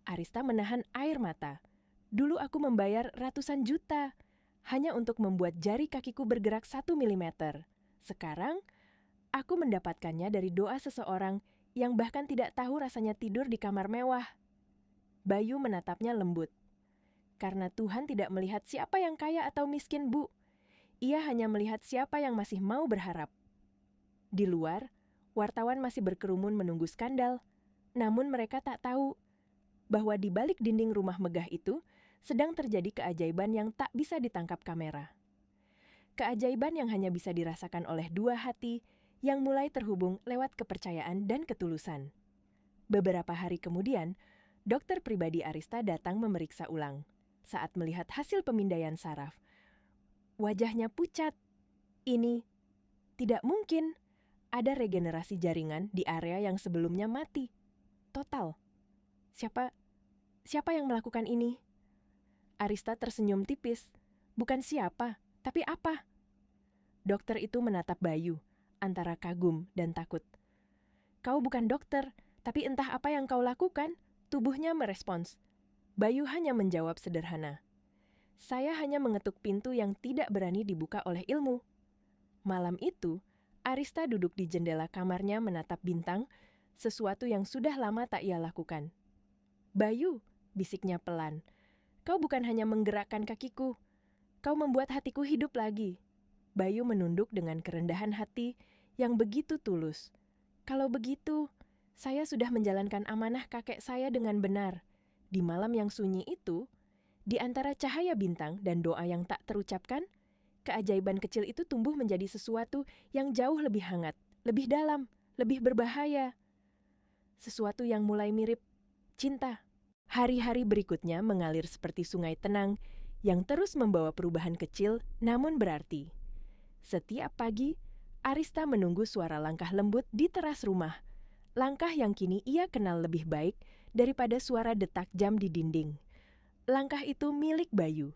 A: Arista menahan air mata. Dulu aku membayar ratusan juta hanya untuk membuat jari kakiku bergerak 1 milimeter. Sekarang, aku mendapatkannya dari doa seseorang yang bahkan tidak tahu rasanya tidur di kamar mewah. Bayu menatapnya lembut. Karena Tuhan tidak melihat siapa yang kaya atau miskin, Bu. Ia hanya melihat siapa yang masih mau berharap. Di luar, wartawan masih berkerumun menunggu skandal. Namun mereka tak tahu bahwa di balik dinding rumah megah itu sedang terjadi keajaiban yang tak bisa ditangkap kamera. Keajaiban yang hanya bisa dirasakan oleh dua hati yang mulai terhubung lewat kepercayaan dan ketulusan. Beberapa hari kemudian, dokter pribadi Arista datang memeriksa ulang. Saat melihat hasil pemindaian saraf, wajahnya pucat. Ini tidak mungkin. Ada regenerasi jaringan di area yang sebelumnya mati. Total. Siapa yang melakukan ini? Arista tersenyum tipis. Bukan siapa, tapi apa? Dokter itu menatap Bayu, antara kagum dan takut. Kau bukan dokter, tapi entah apa yang kau lakukan, tubuhnya merespons. Bayu hanya menjawab sederhana. Saya hanya mengetuk pintu yang tidak berani dibuka oleh ilmu. Malam itu, Arista duduk di jendela kamarnya menatap bintang, sesuatu yang sudah lama tak ia lakukan. Bayu, bisiknya pelan. Kau bukan hanya menggerakkan kakiku, kau membuat hatiku hidup lagi. Bayu menunduk dengan kerendahan hati yang begitu tulus. Kalau begitu, saya sudah menjalankan amanah kakek saya dengan benar. Di malam yang sunyi itu, di antara cahaya bintang dan doa yang tak terucapkan, keajaiban kecil itu tumbuh menjadi sesuatu yang jauh lebih hangat, lebih dalam, lebih berbahaya. Sesuatu yang mulai mirip cinta. Hari-hari berikutnya mengalir seperti sungai tenang yang terus membawa perubahan kecil namun berarti. Setiap pagi, Arista menunggu suara langkah lembut di teras rumah. Langkah yang kini ia kenal lebih baik daripada suara detak jam di dinding. Langkah itu milik Bayu.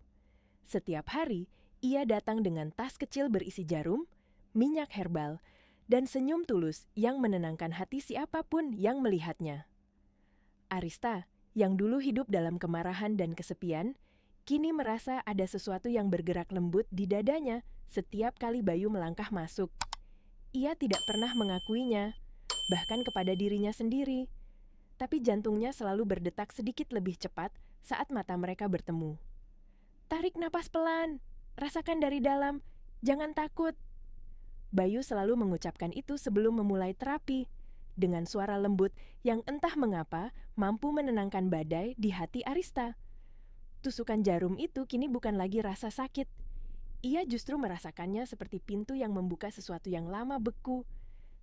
A: Setiap hari, ia datang dengan tas kecil berisi jarum, minyak herbal, dan senyum tulus yang menenangkan hati siapapun yang melihatnya. Arista, yang dulu hidup dalam kemarahan dan kesepian, kini merasa ada sesuatu yang bergerak lembut di dadanya setiap kali Bayu melangkah masuk. Ia tidak pernah mengakuinya, bahkan kepada dirinya sendiri. Tapi jantungnya selalu berdetak sedikit lebih cepat saat mata mereka bertemu. Tarik napas pelan, rasakan dari dalam, jangan takut. Bayu selalu mengucapkan itu sebelum memulai terapi, dengan suara lembut yang entah mengapa mampu menenangkan badai di hati Arista. Tusukan jarum itu kini bukan lagi rasa sakit. Ia justru merasakannya seperti pintu yang membuka sesuatu yang lama beku,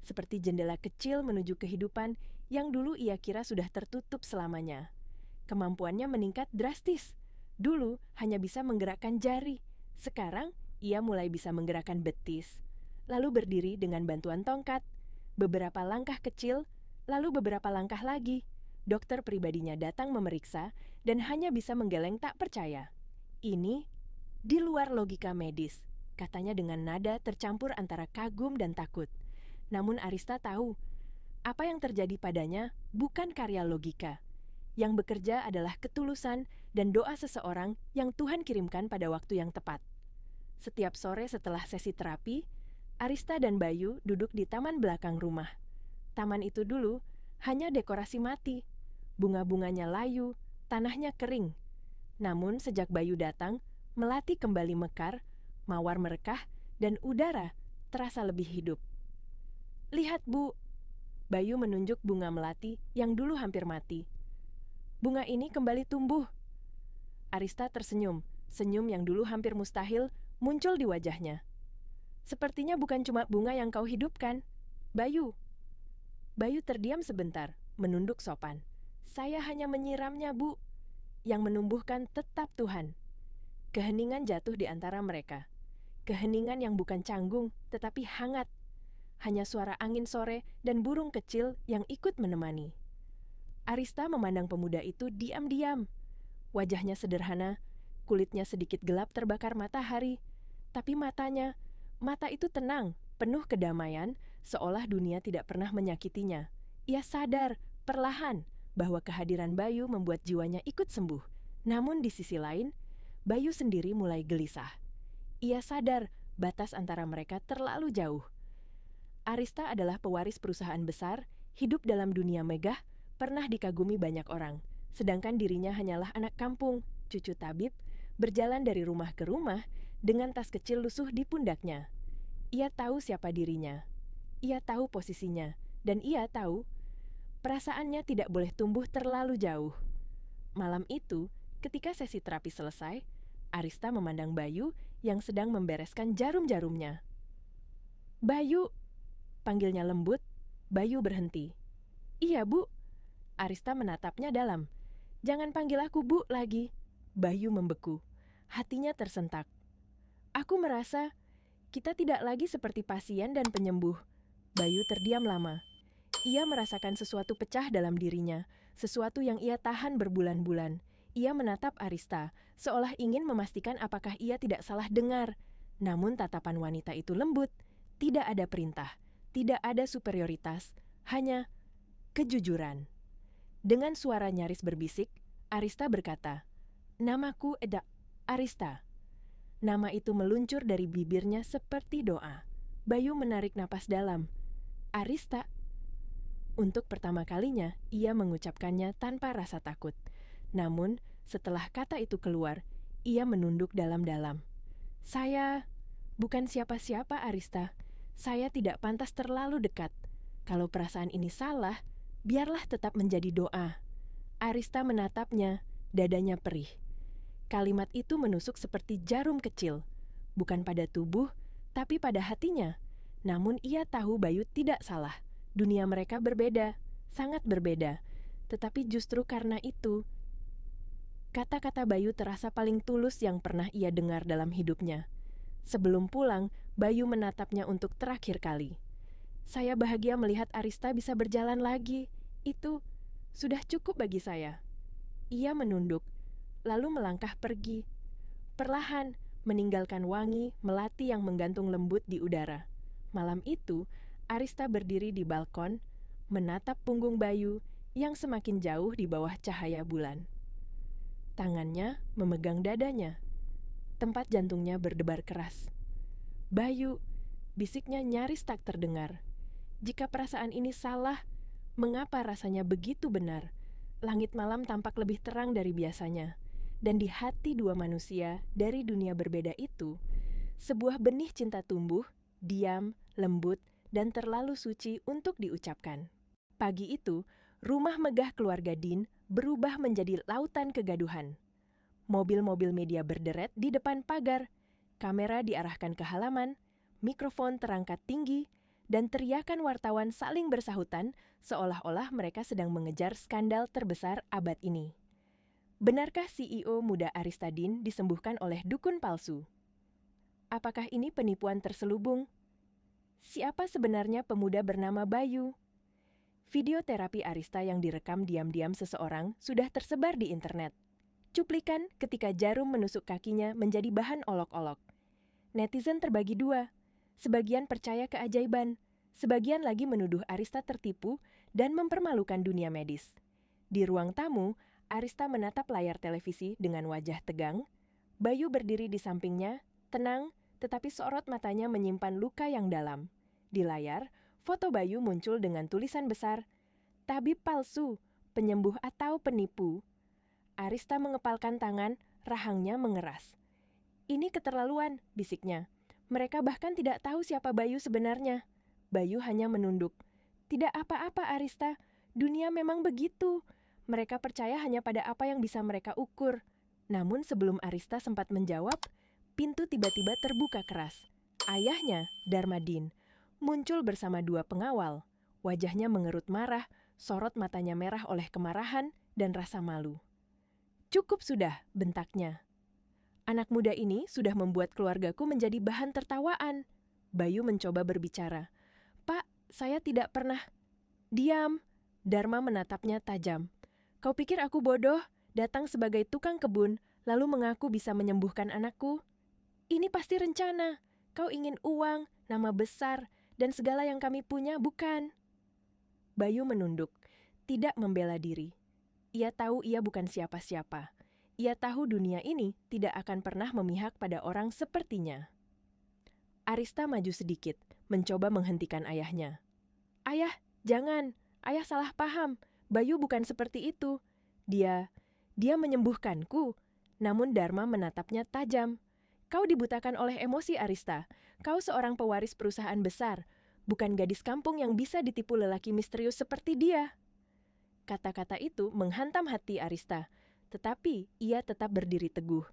A: seperti jendela kecil menuju kehidupan yang dulu ia kira sudah tertutup selamanya. Kemampuannya meningkat drastis. Dulu hanya bisa menggerakkan jari. Sekarang ia mulai bisa menggerakkan betis. Lalu berdiri dengan bantuan tongkat. Beberapa langkah kecil, lalu beberapa langkah lagi. Dokter pribadinya datang memeriksa dan hanya bisa menggeleng tak percaya. Ini di luar logika medis, katanya dengan nada tercampur antara kagum dan takut. Namun Arista tahu, apa yang terjadi padanya bukan karya logika. Yang bekerja adalah ketulusan dan doa seseorang yang Tuhan kirimkan pada waktu yang tepat. Setiap sore setelah sesi terapi, Arista dan Bayu duduk di taman belakang rumah. Taman itu dulu hanya dekorasi mati. Bunga-bunganya layu, tanahnya kering. Namun sejak Bayu datang, melati kembali mekar, mawar merekah, dan udara terasa lebih hidup. Lihat, Bu. Bayu menunjuk bunga melati yang dulu hampir mati. Bunga ini kembali tumbuh. Arista tersenyum, senyum yang dulu hampir mustahil muncul di wajahnya. Sepertinya bukan cuma bunga yang kau hidupkan. Bayu. Bayu terdiam sebentar, menunduk sopan. Saya hanya menyiramnya, Bu. Yang menumbuhkan tetap Tuhan. Keheningan jatuh di antara mereka. Keheningan yang bukan canggung, tetapi hangat. Hanya suara angin sore dan burung kecil yang ikut menemani. Arista memandang pemuda itu diam-diam. Wajahnya sederhana, kulitnya sedikit gelap terbakar matahari. Tapi mata itu tenang, penuh kedamaian, seolah dunia tidak pernah menyakitinya. Ia sadar, perlahan, bahwa kehadiran Bayu membuat jiwanya ikut sembuh. Namun di sisi lain, Bayu sendiri mulai gelisah. Ia sadar batas antara mereka terlalu jauh. Arista adalah pewaris perusahaan besar, hidup dalam dunia megah, pernah dikagumi banyak orang. Sedangkan dirinya hanyalah anak kampung, cucu tabib, berjalan dari rumah ke rumah dengan tas kecil lusuh di pundaknya. Ia tahu siapa dirinya. Ia tahu posisinya. Dan ia tahu perasaannya tidak boleh tumbuh terlalu jauh. Malam itu, ketika sesi terapi selesai, Arista memandang Bayu yang sedang membereskan jarum-jarumnya. Bayu, panggilnya lembut. Bayu berhenti. Iya, Bu. Arista menatapnya dalam. Jangan panggil aku Bu lagi. Bayu membeku. Hatinya tersentak. Aku merasa kita tidak lagi seperti pasien dan penyembuh. Bayu terdiam lama. Ia merasakan sesuatu pecah dalam dirinya, sesuatu yang ia tahan berbulan-bulan. Ia menatap Arista, seolah ingin memastikan apakah ia tidak salah dengar. Namun tatapan wanita itu lembut. Tidak ada perintah, tidak ada superioritas, hanya kejujuran. Dengan suara nyaris berbisik, Arista berkata, "Namaku Arista." Nama itu meluncur dari bibirnya seperti doa. Bayu menarik napas dalam. Arista. Untuk pertama kalinya, ia mengucapkannya tanpa rasa takut. Namun, setelah kata itu keluar, ia menunduk dalam-dalam. Saya bukan siapa-siapa, Arista. Saya tidak pantas terlalu dekat. Kalau perasaan ini salah, biarlah tetap menjadi doa. Arista menatapnya, dadanya perih. Kalimat itu menusuk seperti jarum kecil, bukan pada tubuh, tapi pada hatinya. Namun ia tahu Bayu tidak salah. Dunia mereka berbeda, sangat berbeda. Tetapi justru karena itu, kata-kata Bayu terasa paling tulus yang pernah ia dengar dalam hidupnya. Sebelum pulang, Bayu menatapnya untuk terakhir kali. Saya bahagia melihat Arista bisa berjalan lagi. Itu sudah cukup bagi saya. Ia menunduk, lalu melangkah pergi. Perlahan, meninggalkan wangi melati yang menggantung lembut di udara. Malam itu, Arista berdiri di balkon, menatap punggung Bayu yang semakin jauh di bawah cahaya bulan. Tangannya memegang dadanya. Tempat jantungnya berdebar keras. Bayu, bisiknya nyaris tak terdengar. Jika perasaan ini salah, mengapa rasanya begitu benar? Langit malam tampak lebih terang dari biasanya. Dan di hati dua manusia dari dunia berbeda itu, sebuah benih cinta tumbuh, diam, lembut, dan terlalu suci untuk diucapkan. Pagi itu, rumah megah keluarga Din berubah menjadi lautan kegaduhan. Mobil-mobil media berderet di depan pagar, kamera diarahkan ke halaman, mikrofon terangkat tinggi, dan teriakan wartawan saling bersahutan seolah-olah mereka sedang mengejar skandal terbesar abad ini. Benarkah CEO muda Arista Din disembuhkan oleh dukun palsu? Apakah ini penipuan terselubung? Siapa sebenarnya pemuda bernama Bayu? Video terapi Arista yang direkam diam-diam seseorang sudah tersebar di internet. Cuplikan ketika jarum menusuk kakinya menjadi bahan olok-olok. Netizen terbagi dua. Sebagian percaya keajaiban, sebagian lagi menuduh Arista tertipu dan mempermalukan dunia medis. Di ruang tamu, Arista menatap layar televisi dengan wajah tegang. Bayu berdiri di sampingnya, tenang, tetapi sorot matanya menyimpan luka yang dalam. Di layar, foto Bayu muncul dengan tulisan besar, "Tabib palsu, penyembuh atau penipu." Arista mengepalkan tangan, rahangnya mengeras. "Ini keterlaluan," bisiknya. "Mereka bahkan tidak tahu siapa Bayu sebenarnya." Bayu hanya menunduk. "Tidak apa-apa, Arista. Dunia memang begitu. Mereka percaya hanya pada apa yang bisa mereka ukur." Namun sebelum Arista sempat menjawab, pintu tiba-tiba terbuka keras. Ayahnya, Darmadin, muncul bersama 2 pengawal. Wajahnya mengerut marah, sorot matanya merah oleh kemarahan dan rasa malu. "Cukup sudah," bentaknya. "Anak muda ini sudah membuat keluargaku menjadi bahan tertawaan." Bayu mencoba berbicara. "Pak, saya tidak pernah..." "Diam!" Dharma menatapnya tajam. "Kau pikir aku bodoh, datang sebagai tukang kebun, lalu mengaku bisa menyembuhkan anakku? Ini pasti rencana. Kau ingin uang, nama besar, dan segala yang kami punya, bukan?" Bayu menunduk, tidak membela diri. Ia tahu ia bukan siapa-siapa. Ia tahu dunia ini tidak akan pernah memihak pada orang sepertinya. Arista maju sedikit, mencoba menghentikan ayahnya. "Ayah, jangan. Ayah salah paham. Bayu bukan seperti itu. Dia menyembuhkanku." Namun Dharma menatapnya tajam. "Kau dibutakan oleh emosi, Arista. Kau seorang pewaris perusahaan besar, bukan gadis kampung yang bisa ditipu lelaki misterius seperti dia." Kata-kata itu menghantam hati Arista, tetapi ia tetap berdiri teguh.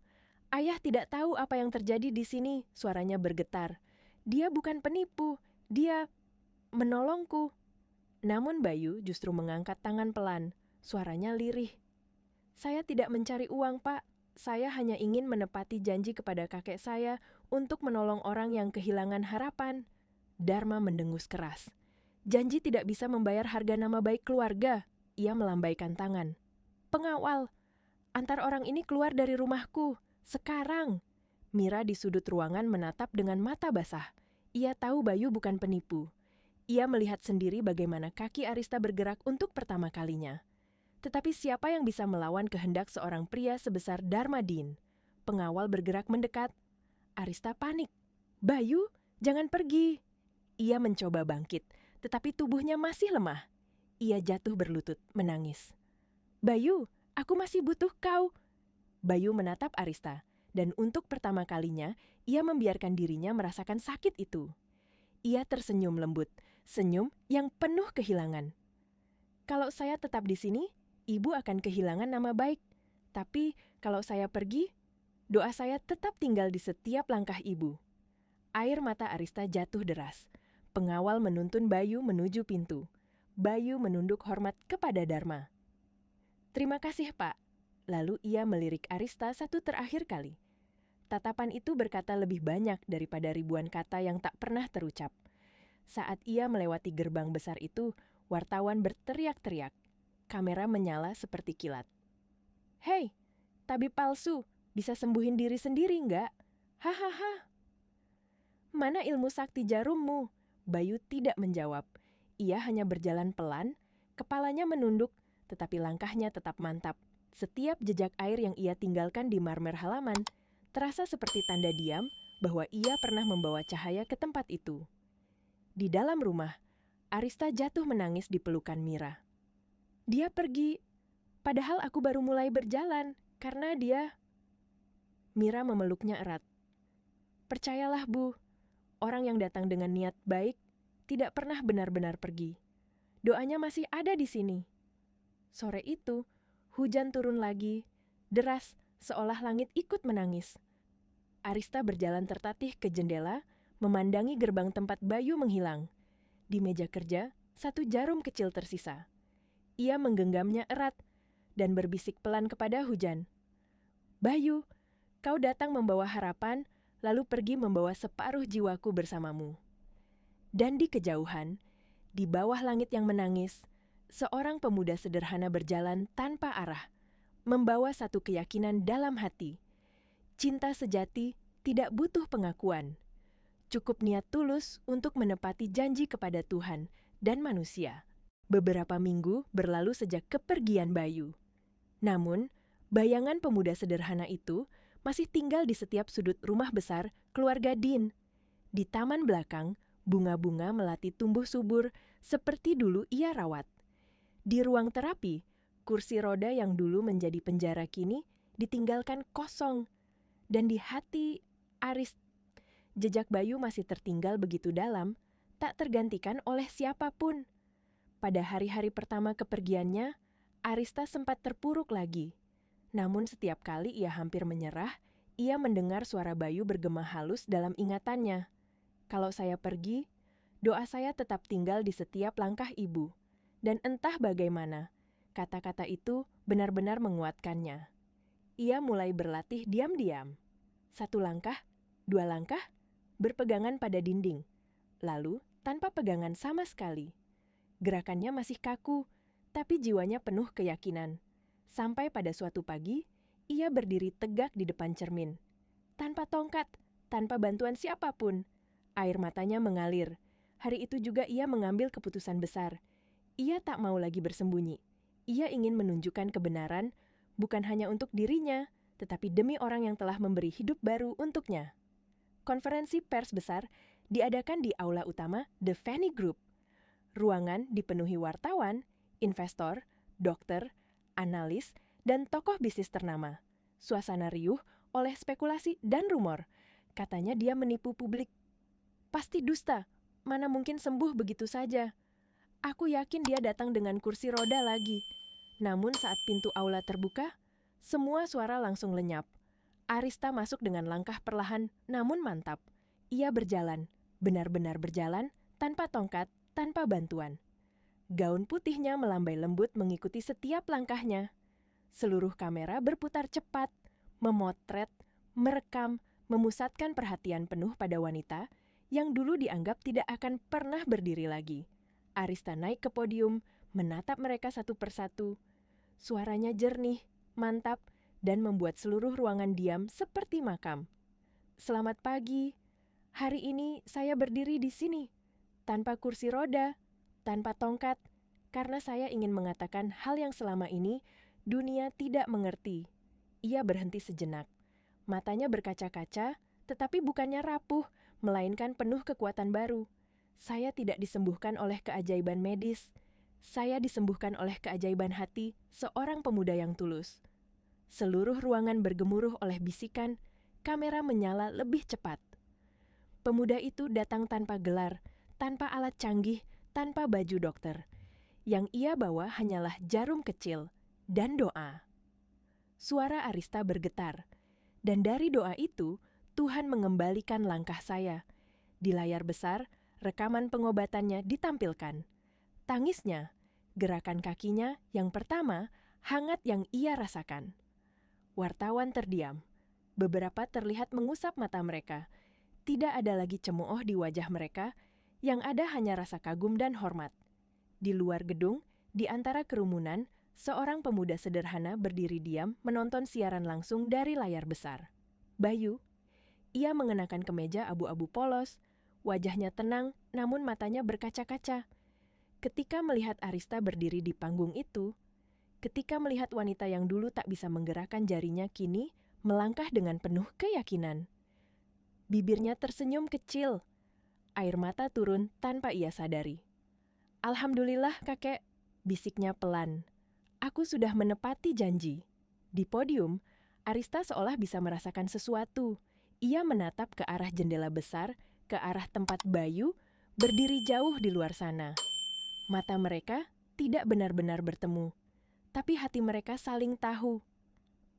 A: "Ayah tidak tahu apa yang terjadi di sini," suaranya bergetar. "Dia bukan penipu, dia menolongku." Namun Bayu justru mengangkat tangan pelan, suaranya lirih. "Saya tidak mencari uang, Pak. Saya hanya ingin menepati janji kepada kakek saya untuk menolong orang yang kehilangan harapan." Dharma mendengus keras. "Janji tidak bisa membayar harga nama baik keluarga." Ia melambaikan tangan. "Pengawal, antar orang ini keluar dari rumahku. Sekarang." Mira di sudut ruangan menatap dengan mata basah. Ia tahu Bayu bukan penipu. Ia melihat sendiri bagaimana kaki Arista bergerak untuk pertama kalinya. Tetapi siapa yang bisa melawan kehendak seorang pria sebesar Darmadin? Pengawal bergerak mendekat. Arista panik. "Bayu, jangan pergi." Ia mencoba bangkit, tetapi tubuhnya masih lemah. Ia jatuh berlutut, menangis. "Bayu, aku masih butuh kau." Bayu menatap Arista, dan untuk pertama kalinya, ia membiarkan dirinya merasakan sakit itu. Ia tersenyum lembut, senyum yang penuh kehilangan. "Kalau saya tetap di sini, ibu akan kehilangan nama baik. Tapi kalau saya pergi, doa saya tetap tinggal di setiap langkah ibu." Air mata Arista jatuh deras. Pengawal menuntun Bayu menuju pintu. Bayu menunduk hormat kepada Dharma. "Terima kasih, Pak." Lalu ia melirik Arista satu terakhir kali. Tatapan itu berkata lebih banyak daripada ribuan kata yang tak pernah terucap. Saat ia melewati gerbang besar itu, wartawan berteriak-teriak. Kamera menyala seperti kilat. "Hei, tabib palsu, bisa sembuhin diri sendiri nggak? Hahaha." "Mana ilmu sakti jarummu?" Bayu tidak menjawab. Ia hanya berjalan pelan, kepalanya menunduk, tetapi langkahnya tetap mantap. Setiap jejak air yang ia tinggalkan di marmer halaman terasa seperti tanda diam bahwa ia pernah membawa cahaya ke tempat itu. Di dalam rumah, Arista jatuh menangis di pelukan Mira. "Dia pergi, padahal aku baru mulai berjalan, karena dia..." Mira memeluknya erat. "Percayalah, Bu, orang yang datang dengan niat baik tidak pernah benar-benar pergi. Doanya masih ada di sini." Sore itu, hujan turun lagi, deras, seolah langit ikut menangis. Arista berjalan tertatih ke jendela, memandangi gerbang tempat Bayu menghilang. Di meja kerja, 1 jarum kecil tersisa. Ia menggenggamnya erat dan berbisik pelan kepada hujan. "Bayu, kau datang membawa harapan, lalu pergi membawa separuh jiwaku bersamamu." Dan di kejauhan, di bawah langit yang menangis, seorang pemuda sederhana berjalan tanpa arah, membawa satu keyakinan dalam hati. Cinta sejati tidak butuh pengakuan. Cukup niat tulus untuk menepati janji kepada Tuhan dan manusia. Beberapa minggu berlalu sejak kepergian Bayu. Namun, bayangan pemuda sederhana itu masih tinggal di setiap sudut rumah besar keluarga Din. Di taman belakang, bunga-bunga melati tumbuh subur seperti dulu ia rawat. Di ruang terapi, kursi roda yang dulu menjadi penjara kini ditinggalkan kosong. Dan di hati Arista, jejak Bayu masih tertinggal begitu dalam, tak tergantikan oleh siapapun. Pada hari-hari pertama kepergiannya, Arista sempat terpuruk lagi. Namun setiap kali ia hampir menyerah, ia mendengar suara Bayu bergema halus dalam ingatannya. Kalau saya pergi, doa saya tetap tinggal di setiap langkah ibu. Dan entah bagaimana, kata-kata itu benar-benar menguatkannya. Ia mulai berlatih diam-diam. 1 langkah, 2 langkah, berpegangan pada dinding. Lalu, tanpa pegangan sama sekali. Gerakannya masih kaku, tapi jiwanya penuh keyakinan. Sampai pada suatu pagi, ia berdiri tegak di depan cermin. Tanpa tongkat, tanpa bantuan siapapun. Air matanya mengalir. Hari itu juga ia mengambil keputusan besar. Ia tak mau lagi bersembunyi. Ia ingin menunjukkan kebenaran, bukan hanya untuk dirinya, tetapi demi orang yang telah memberi hidup baru untuknya. Konferensi pers besar diadakan di aula utama The Fanny Group. Ruangan dipenuhi wartawan, investor, dokter, analis, dan tokoh bisnis ternama. Suasana riuh oleh spekulasi dan rumor. Katanya dia menipu publik. Pasti dusta, mana mungkin sembuh begitu saja. Aku yakin dia datang dengan kursi roda lagi. Namun saat pintu aula terbuka, semua suara langsung lenyap. Arista masuk dengan langkah perlahan namun mantap. Ia berjalan, benar-benar berjalan, tanpa tongkat, tanpa bantuan. Gaun putihnya melambai lembut mengikuti setiap langkahnya. Seluruh kamera berputar cepat, memotret, merekam, memusatkan perhatian penuh pada wanita yang dulu dianggap tidak akan pernah berdiri lagi. Arista naik ke podium, menatap mereka satu persatu. Suaranya jernih, mantap, dan membuat seluruh ruangan diam seperti makam. Selamat pagi. Hari ini saya berdiri di sini, tanpa kursi roda, tanpa tongkat, karena saya ingin mengatakan hal yang selama ini dunia tidak mengerti. Ia berhenti sejenak. Matanya berkaca-kaca, tetapi bukannya rapuh, melainkan penuh kekuatan baru. Saya tidak disembuhkan oleh keajaiban medis. Saya disembuhkan oleh keajaiban hati seorang pemuda yang tulus. Seluruh ruangan bergemuruh oleh bisikan, kamera menyala lebih cepat. Pemuda itu datang tanpa gelar, tanpa alat canggih, tanpa baju dokter. Yang ia bawa hanyalah jarum kecil dan doa. Suara Arista bergetar, dan dari doa itu, Tuhan mengembalikan langkah saya. Di layar besar, rekaman pengobatannya ditampilkan. Tangisnya, gerakan kakinya yang pertama, hangat yang ia rasakan. Wartawan terdiam. Beberapa terlihat mengusap mata mereka. Tidak ada lagi cemooh di wajah mereka, yang ada hanya rasa kagum dan hormat. Di luar gedung, di antara kerumunan, seorang pemuda sederhana berdiri diam menonton siaran langsung dari layar besar. Bayu. Ia mengenakan kemeja abu-abu polos, wajahnya tenang namun matanya berkaca-kaca. Ketika melihat Arista berdiri di panggung itu, ketika melihat wanita yang dulu tak bisa menggerakkan jarinya kini melangkah dengan penuh keyakinan. Bibirnya tersenyum kecil, air mata turun tanpa ia sadari. Alhamdulillah kakek, bisiknya pelan. Aku sudah menepati janji. Di podium, Arista seolah bisa merasakan sesuatu. Ia menatap ke arah jendela besar, ke arah tempat Bayu berdiri jauh di luar sana. Mata mereka tidak benar-benar bertemu, tapi hati mereka saling tahu.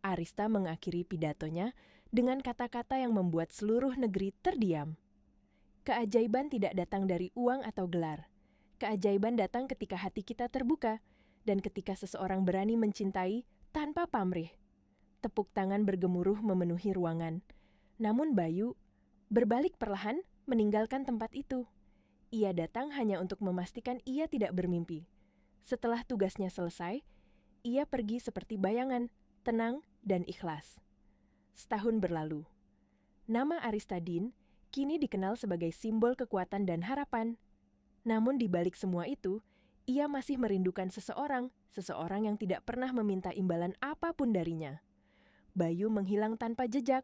A: Arista mengakhiri pidatonya dengan kata-kata yang membuat seluruh negeri terdiam. Keajaiban tidak datang dari uang atau gelar. Keajaiban datang ketika hati kita terbuka dan ketika seseorang berani mencintai tanpa pamrih. Tepuk tangan bergemuruh memenuhi ruangan. Namun Bayu berbalik perlahan meninggalkan tempat itu. Ia datang hanya untuk memastikan ia tidak bermimpi. Setelah tugasnya selesai, ia pergi seperti bayangan, tenang dan ikhlas. Setahun berlalu. Nama Arista Dean kini dikenal sebagai simbol kekuatan dan harapan. Namun di balik semua itu, ia masih merindukan seseorang yang tidak pernah meminta imbalan apapun darinya. Bayu menghilang tanpa jejak,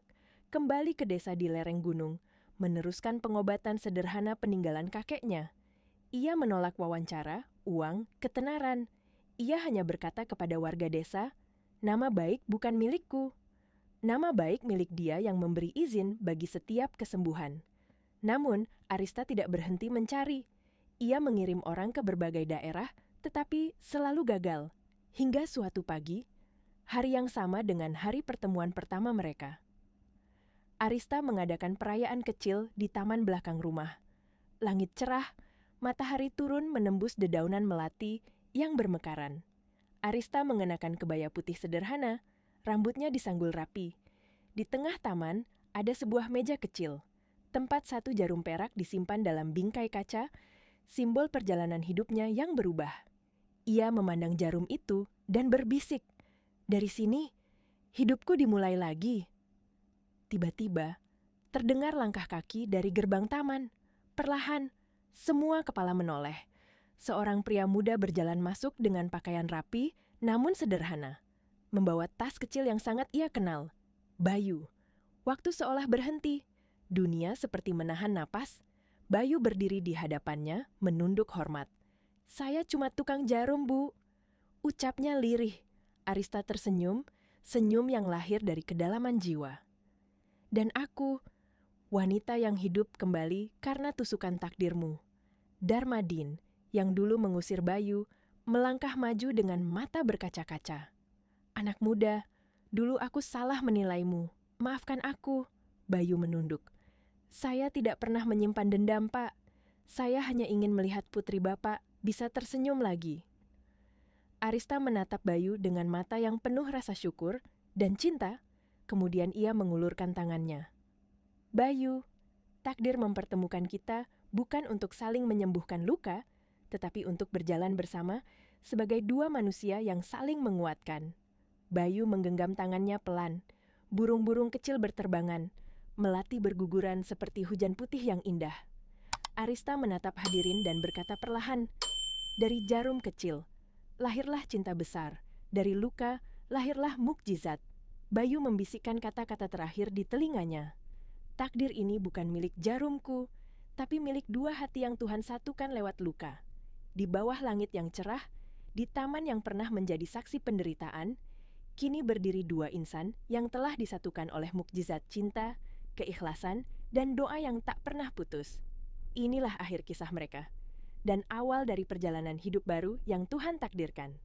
A: kembali ke desa di lereng gunung, meneruskan pengobatan sederhana peninggalan kakeknya. Ia menolak wawancara, uang, ketenaran. Ia hanya berkata kepada warga desa, nama baik bukan milikku. Nama baik milik dia yang memberi izin bagi setiap kesembuhan. Namun, Arista tidak berhenti mencari. Ia mengirim orang ke berbagai daerah, tetapi selalu gagal. Hingga suatu pagi, hari yang sama dengan hari pertemuan pertama mereka. Arista mengadakan perayaan kecil di taman belakang rumah. Langit cerah, matahari turun menembus dedaunan melati yang bermekaran. Arista mengenakan kebaya putih sederhana, rambutnya disanggul rapi. Di tengah taman ada sebuah meja kecil, tempat satu jarum perak disimpan dalam bingkai kaca, simbol perjalanan hidupnya yang berubah. Ia memandang jarum itu dan berbisik, "Dari sini, hidupku dimulai lagi." Tiba-tiba, terdengar langkah kaki dari gerbang taman. Perlahan, semua kepala menoleh. Seorang pria muda berjalan masuk dengan pakaian rapi, namun sederhana. Membawa tas kecil yang sangat ia kenal. Bayu. Waktu seolah berhenti. Dunia seperti menahan napas. Bayu berdiri di hadapannya, menunduk hormat. "Saya cuma tukang jarum, Bu." Ucapnya lirih. Arista tersenyum, senyum yang lahir dari kedalaman jiwa. "Dan aku, wanita yang hidup kembali karena tusukan takdirmu." Darmadin, yang dulu mengusir Bayu, melangkah maju dengan mata berkaca-kaca. "Anak muda, dulu aku salah menilaimu. Maafkan aku." Bayu menunduk. "Saya tidak pernah menyimpan dendam, Pak. Saya hanya ingin melihat putri Bapak bisa tersenyum lagi." Arista menatap Bayu dengan mata yang penuh rasa syukur dan cinta. Kemudian ia mengulurkan tangannya. "Bayu, takdir mempertemukan kita bukan untuk saling menyembuhkan luka, tetapi untuk berjalan bersama sebagai dua manusia yang saling menguatkan." Bayu menggenggam tangannya pelan. Burung-burung kecil berterbangan, melati berguguran seperti hujan putih yang indah. Arista menatap hadirin dan berkata perlahan, "Dari jarum kecil, lahirlah cinta besar. Dari luka, lahirlah mukjizat." Bayu membisikkan kata-kata terakhir di telinganya. "Takdir ini bukan milik jarumku, tapi milik dua hati yang Tuhan satukan lewat luka. Di bawah langit yang cerah, di taman yang pernah menjadi saksi penderitaan, kini berdiri dua insan yang telah disatukan oleh mukjizat cinta, keikhlasan, dan doa yang tak pernah putus." Inilah akhir kisah mereka, dan awal dari perjalanan hidup baru yang Tuhan takdirkan.